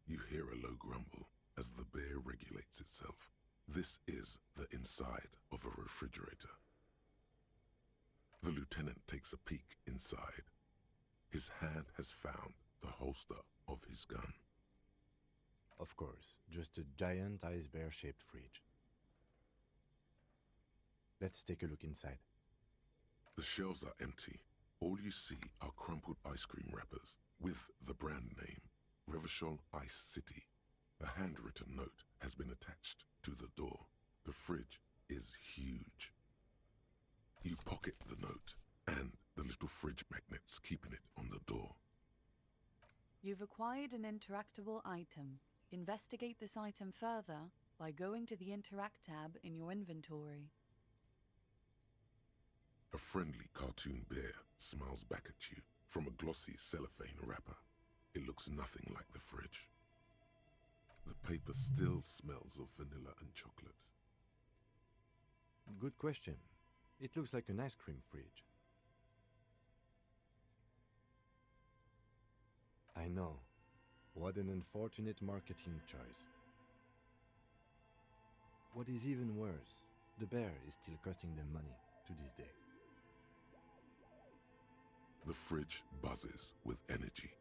You hear a low grumble as the bear regulates itself. This is the inside of a refrigerator. The lieutenant takes a peek inside. His hand has found the holster of his gun. Of course, just a giant ice bear-shaped fridge. Let's take a look inside. The shelves are empty. All you see are crumpled ice cream wrappers with the brand name, Revachol Ice City. A handwritten note has been attached to the door. The fridge is huge. You pocket the note and the little fridge magnets keeping it on the door. You've acquired an interactable item. Investigate this item further by going to the Interact tab in your inventory. A friendly cartoon bear smiles back at you from a glossy cellophane wrapper. It looks nothing like the fridge. The paper still smells of vanilla and chocolate. Good question. It looks like an ice cream fridge. I know. What an unfortunate marketing choice. What is even worse, the bear is still costing them money to this day. The fridge buzzes with energy.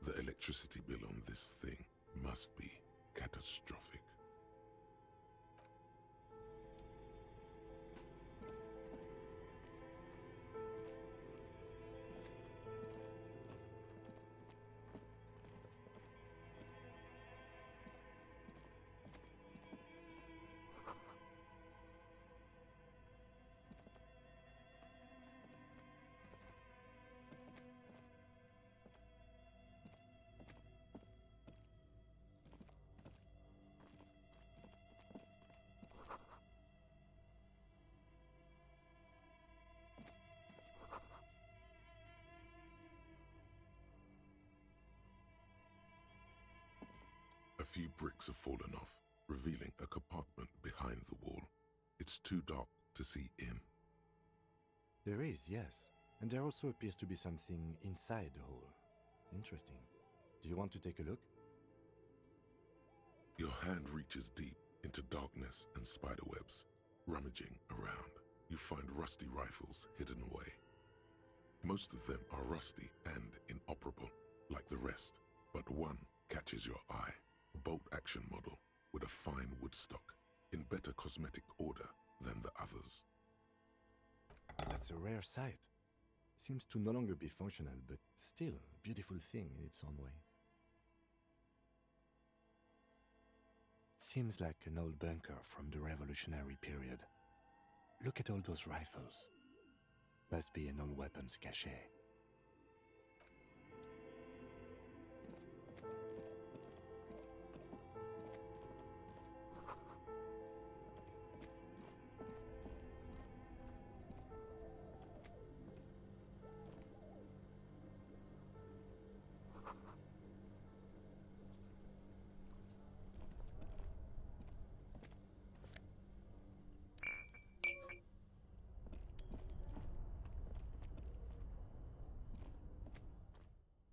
The electricity bill on this thing must be catastrophic. A few bricks have fallen off, revealing a compartment behind the wall. It's too dark to see in. There is, yes. And there also appears to be something inside the hole. Interesting. Do you want to take a look? Your hand reaches deep into darkness and spiderwebs, rummaging around. you find rusty rifles hidden away. Most of them are rusty and inoperable, like the rest, but one catches your eye, a bolt-action model with a fine wood stock, in better cosmetic order than the others. That's a rare sight. Seems to no longer be functional, but still a beautiful thing in its own way. Seems like an old bunker from the revolutionary period. Look at all those rifles. Must be an old weapons cache.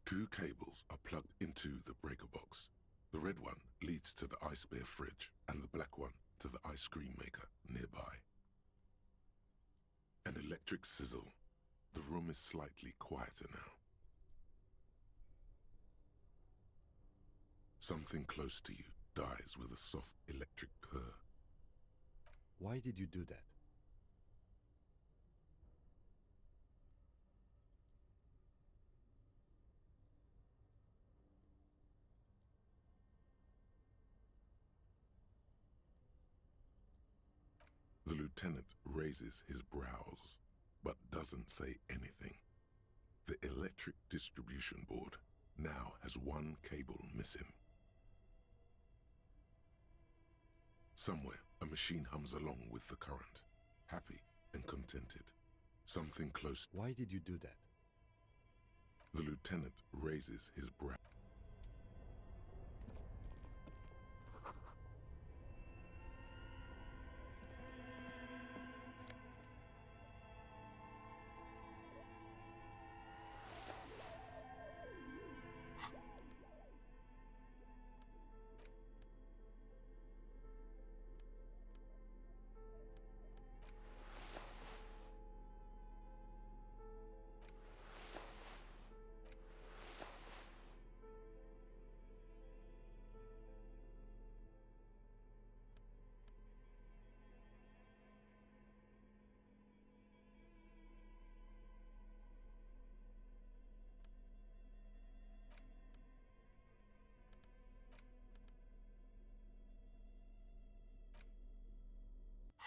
2 cables are plugged into the breaker box. The red one leads to the ice bear fridge and the black one to the ice cream maker nearby. An electric sizzle. The room is slightly quieter now. Something close to you dies with a soft electric purr. Why did you do that? The lieutenant raises his brows, but doesn't say anything. The electric distribution board now has 1 cable missing. Somewhere, a machine hums along with the current, happy and contented. Something close. Why did you do that? The lieutenant raises his brow.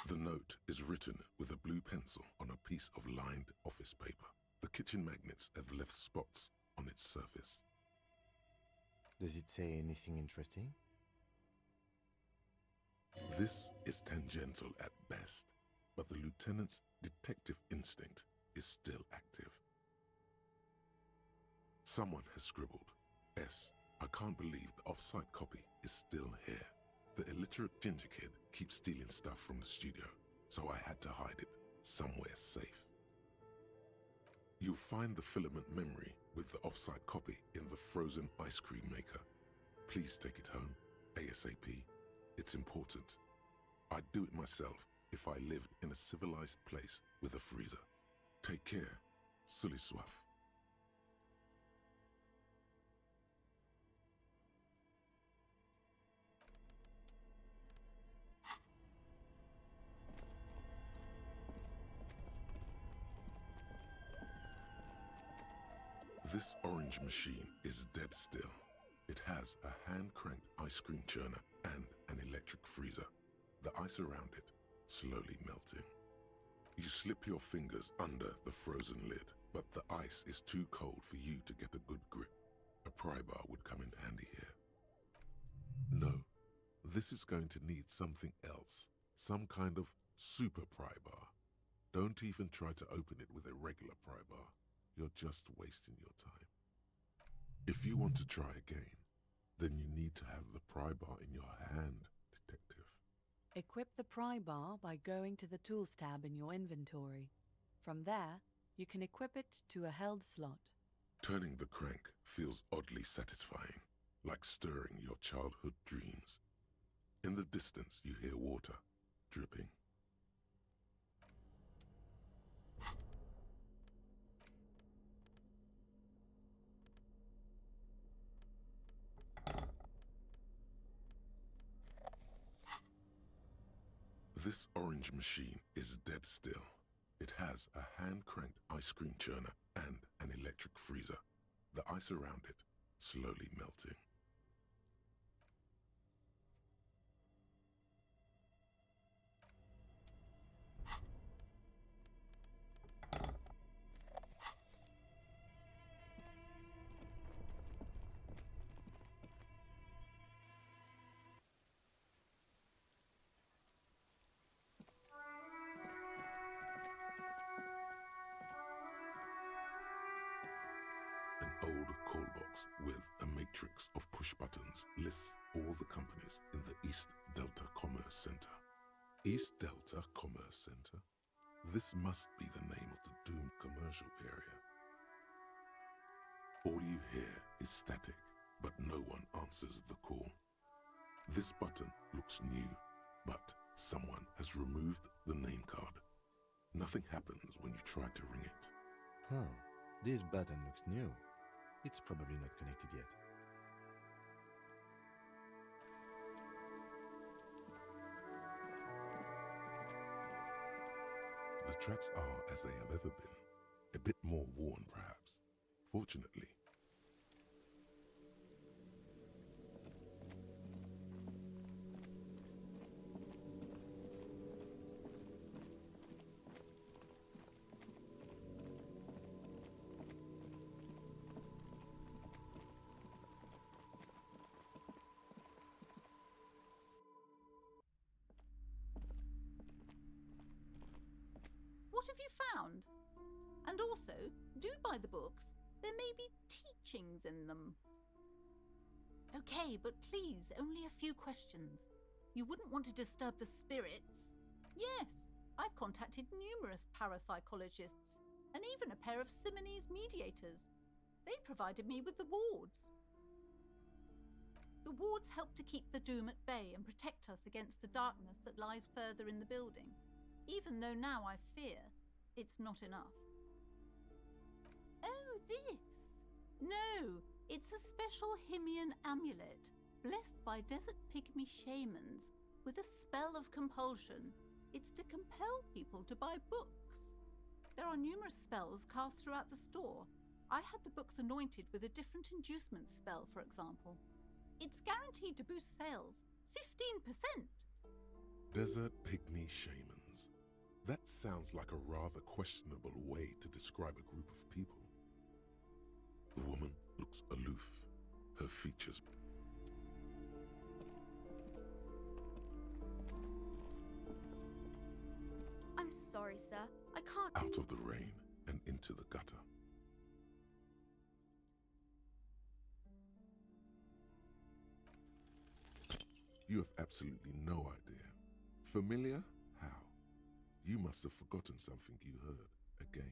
The note is written with a blue pencil on a piece of lined office paper. The kitchen magnets have left spots on its surface. Does it say anything interesting? This is tangential at best, but the lieutenant's detective instinct is still active. Someone has scribbled, S. I can't believe the off-site copy is still here. The illiterate ginger kid keeps stealing stuff from the studio, so I had to hide it somewhere safe. You'll find the filament memory with the off-site copy in the frozen ice cream maker. Please take it home, ASAP. It's important. I'd do it myself if I lived in a civilized place with a freezer. Take care, Sully Soif. This orange machine is dead still. It has a hand-cranked ice cream churner and an electric freezer. The ice around it slowly melting. You slip your fingers under the frozen lid, but the ice is too cold for you to get a good grip. A pry bar would come in handy here. No, this is going to need something else. Some kind of super pry bar. Don't even try to open it with a regular pry bar. You're just wasting your time. If you want to try again, then you need to have the pry bar in your hand, detective. Equip the pry bar by going to the Tools tab in your inventory. From there, you can equip it to a held slot. Turning the crank feels oddly satisfying, like stirring your childhood dreams. In the distance, you hear water dripping. This orange machine is dead still. It has a hand-cranked ice cream churner and an electric freezer. The ice around it slowly melting. An old call box with a matrix of push buttons lists all the companies in the East Delta Commerce Center. East Delta Commerce Center? This must be the name of the doomed commercial area. All you hear is static, but no one answers the call. This button looks new, but someone has removed the name card. Nothing happens when you try to ring it. Oh, this button looks new. It's probably not connected yet. The tracks are as they have ever been. A bit more worn, perhaps. Fortunately. What have you found? And also, do buy the books. There may be teachings in them. Okay, but please, only a few questions. You wouldn't want to disturb the spirits. Yes, I've contacted numerous parapsychologists and even a pair of Simonese mediators. They provided me with the wards. The wards help to keep the doom at bay and protect us against the darkness that lies further in the building. Even though now I fear it's not enough. Oh, this! No, it's a special Himian amulet, blessed by desert pygmy shamans, with a spell of compulsion. It's to compel people to buy books. There are numerous spells cast throughout the store. I had the books anointed with a different inducement spell, for example. It's guaranteed to boost sales 15%. Desert pygmy shamans. That sounds like a rather questionable way to describe a group of people. The woman looks aloof, her features. I'm sorry, sir. I can't. Out of the rain and into the gutter. You have absolutely no idea. Familiar? How? You must have forgotten something you heard again.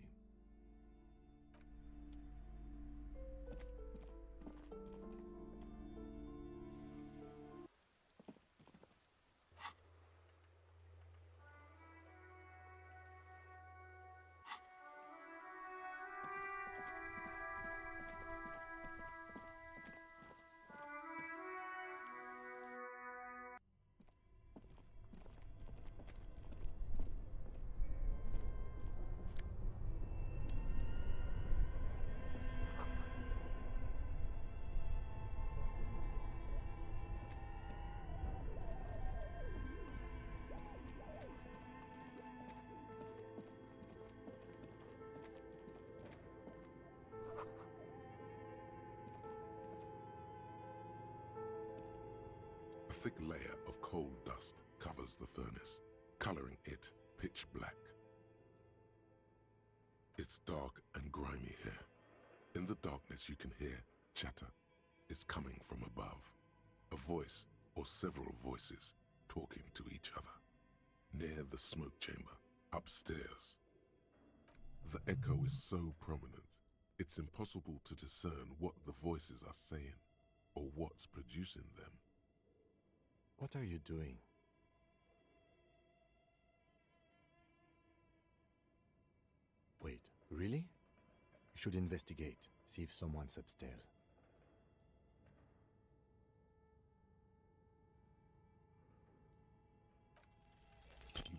A thick layer of coal dust covers the furnace, coloring it pitch black. It's dark and grimy here. In the darkness you can hear chatter. It's coming from above. A voice or several voices talking to each other. Near the smoke chamber, upstairs. The echo is so prominent, it's impossible to discern what the voices are saying or what's producing them. What are you doing? Wait, really? We should investigate, see if someone's upstairs.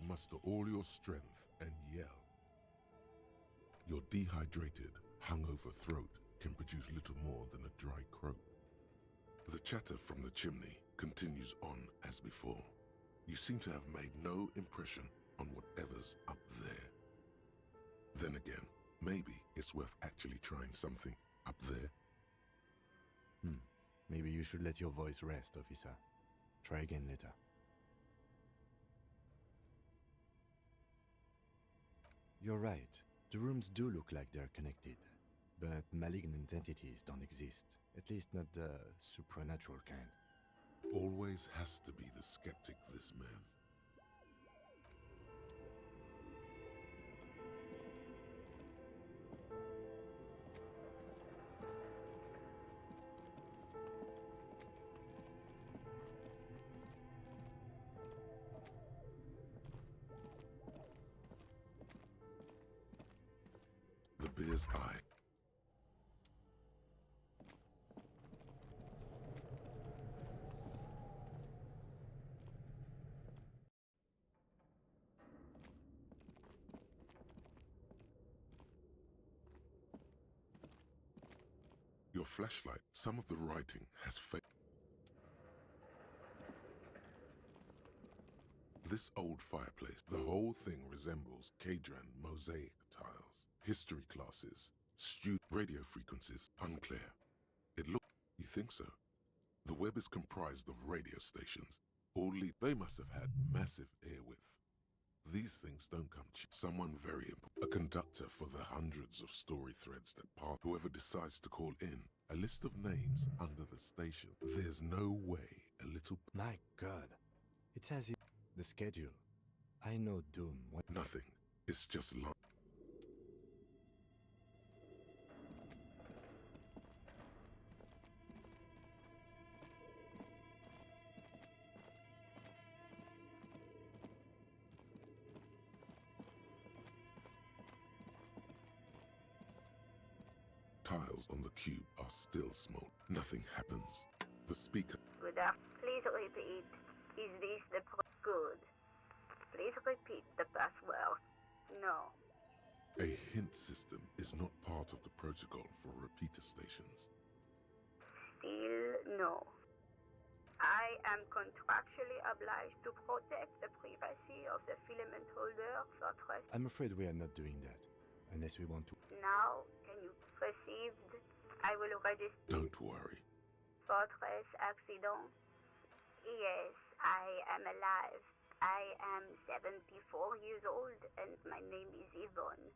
You muster all your strength and yell. Your dehydrated, hungover throat can produce little more than a dry croak. The chatter from the chimney continues on as before. You seem to have made no impression on whatever's up there. Then again, maybe it's worth actually trying something up there. Maybe you should let your voice rest, officer. Try again later. You're right. The rooms do look like they're connected, but malignant entities don't exist. At least not the supernatural kind. Always has to be the skeptic, this man. The bear's eye. Your flashlight, some of the writing has faded. This old fireplace, the whole thing resembles Cadran mosaic tiles. History classes, radio frequencies, unclear. It looks, you think so? The web is comprised of radio stations. They must have had massive airwidth. These things don't come cheap. Someone very important. A conductor for the hundreds of story threads that pass. Whoever decides to call in, a list of names under the station. There's no way a little... My God. It's as if... The schedule. I know Doom. Nothing. It's just long. Tiles on the cube are still small. Nothing happens. The speaker... Please repeat. Is this the good? Please repeat the password. No. A hint system is not part of the protocol for repeater stations. Still no. I am contractually obliged to protect the privacy of the filament holder for trust. I'm afraid we are not doing that, unless we want to. Now, can you proceed? I will register. Don't worry. Fortress accident. Yes, I am alive. I am 74 years old and my name is Yvonne.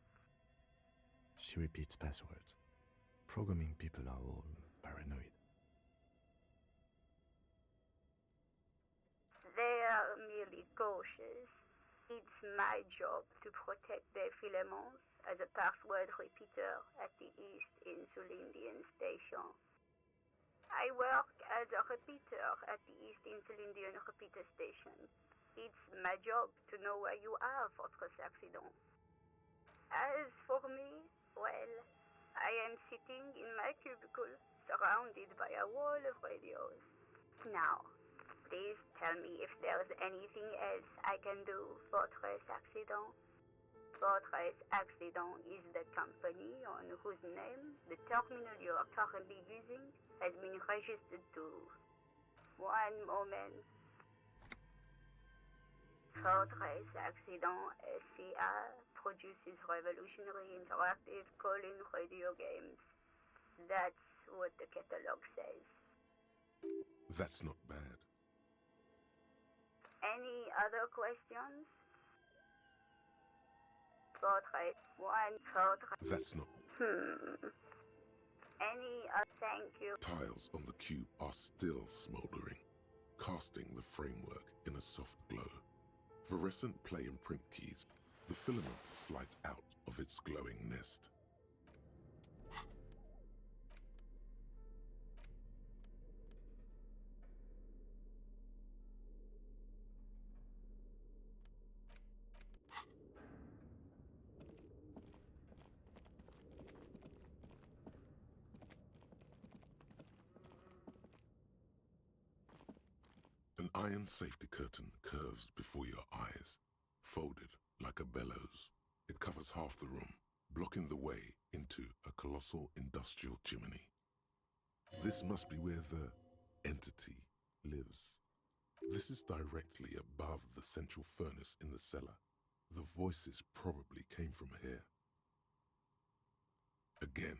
She repeats passwords. Programming people are all paranoid. They are merely cautious. It's my job to protect their filaments as a password repeater at the East Insulindian Station. I work as a repeater at the East Insulindian Repeater Station. It's my job to know where you are, Fortress Accident. As for me, well, I am sitting in my cubicle, surrounded by a wall of radios. Now, please tell me if there's anything else I can do, Fortress Accident. Fortress Accident is the company on whose name the terminal you are currently using has been registered to. One moment. Fortress Accident SCA produces revolutionary interactive call-in radio games. That's what the catalog says. That's not bad. Any other questions? Fortress 1, Fortress... That's not... Any thank you. Tiles on the cube are still smoldering, casting the framework in a soft glow. Fluorescent play and print keys. The filament slides out of its glowing nest. An iron safety curtain curves before your eyes. folded like a bellows. It covers half the room, blocking the way into a colossal industrial chimney. This must be where the entity lives. This is directly above the central furnace in the cellar. The voices probably came from here. Again,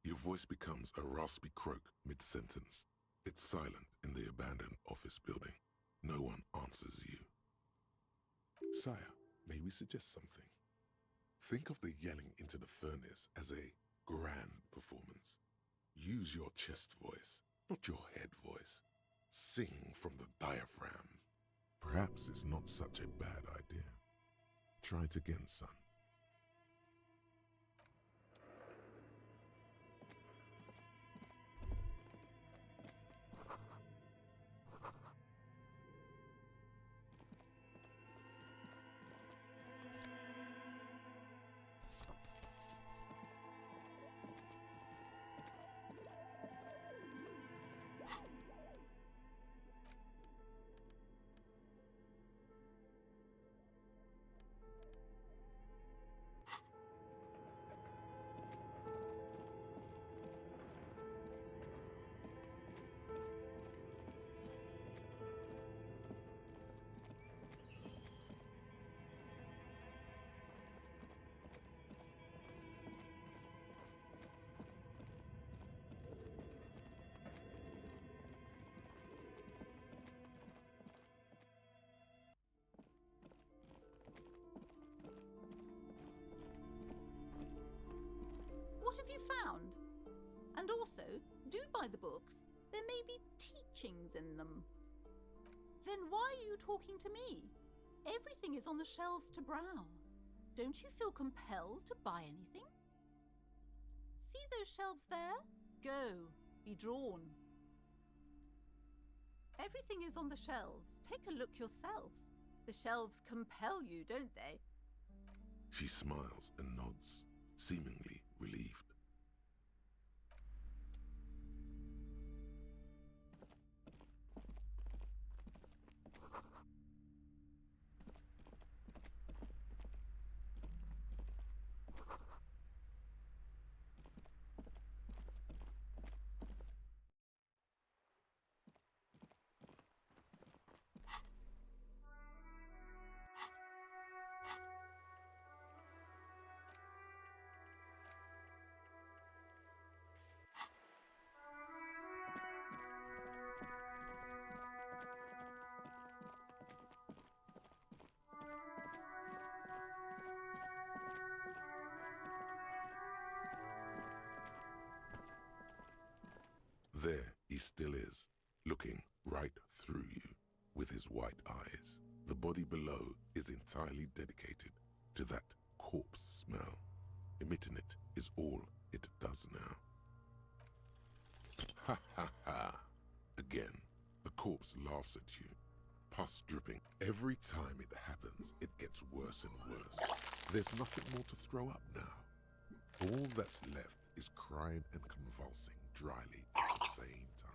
your voice becomes a raspy croak mid-sentence. It's silent in the abandoned office building. No one answers you. Sire, may we suggest something? Think of the yelling into the furnace as a grand performance. Use your chest voice, not your head voice. Sing from the diaphragm. Perhaps it's not such a bad idea. Try it again, son. What have you found? And also, do buy the books. There may be teachings in them. Then why are you talking to me? Everything is on the shelves to browse. Don't you feel compelled to buy anything? See those shelves there? Go, be drawn. Everything is on the shelves. Take a look yourself. The shelves compel you, don't they? She smiles and nods, seemingly relieved. There he still is, looking right through you with his white eyes. The body below is entirely dedicated to that corpse smell. Emitting it is all it does now. Ha ha ha! Again, the corpse laughs at you, pus dripping. Every time it happens, it gets worse and worse. There's nothing more to throw up now. All that's left is crying and convulsing dryly at the same time.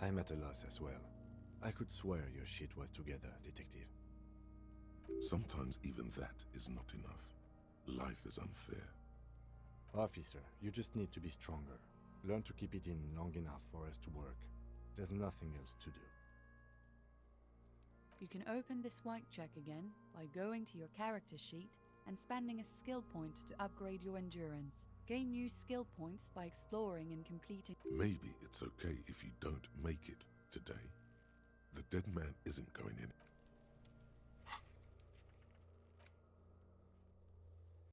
I'm at a loss as well. I could swear your shit was together, detective. Sometimes even that is not enough. Life is unfair. Officer, you just need to be stronger. Learn to keep it in long enough for us to work. There's nothing else to do. You can open this white check again by going to your character sheet and spending a skill point to upgrade your endurance. Gain new skill points by exploring and completing. Maybe it's okay if you don't make it today. The dead man isn't going in.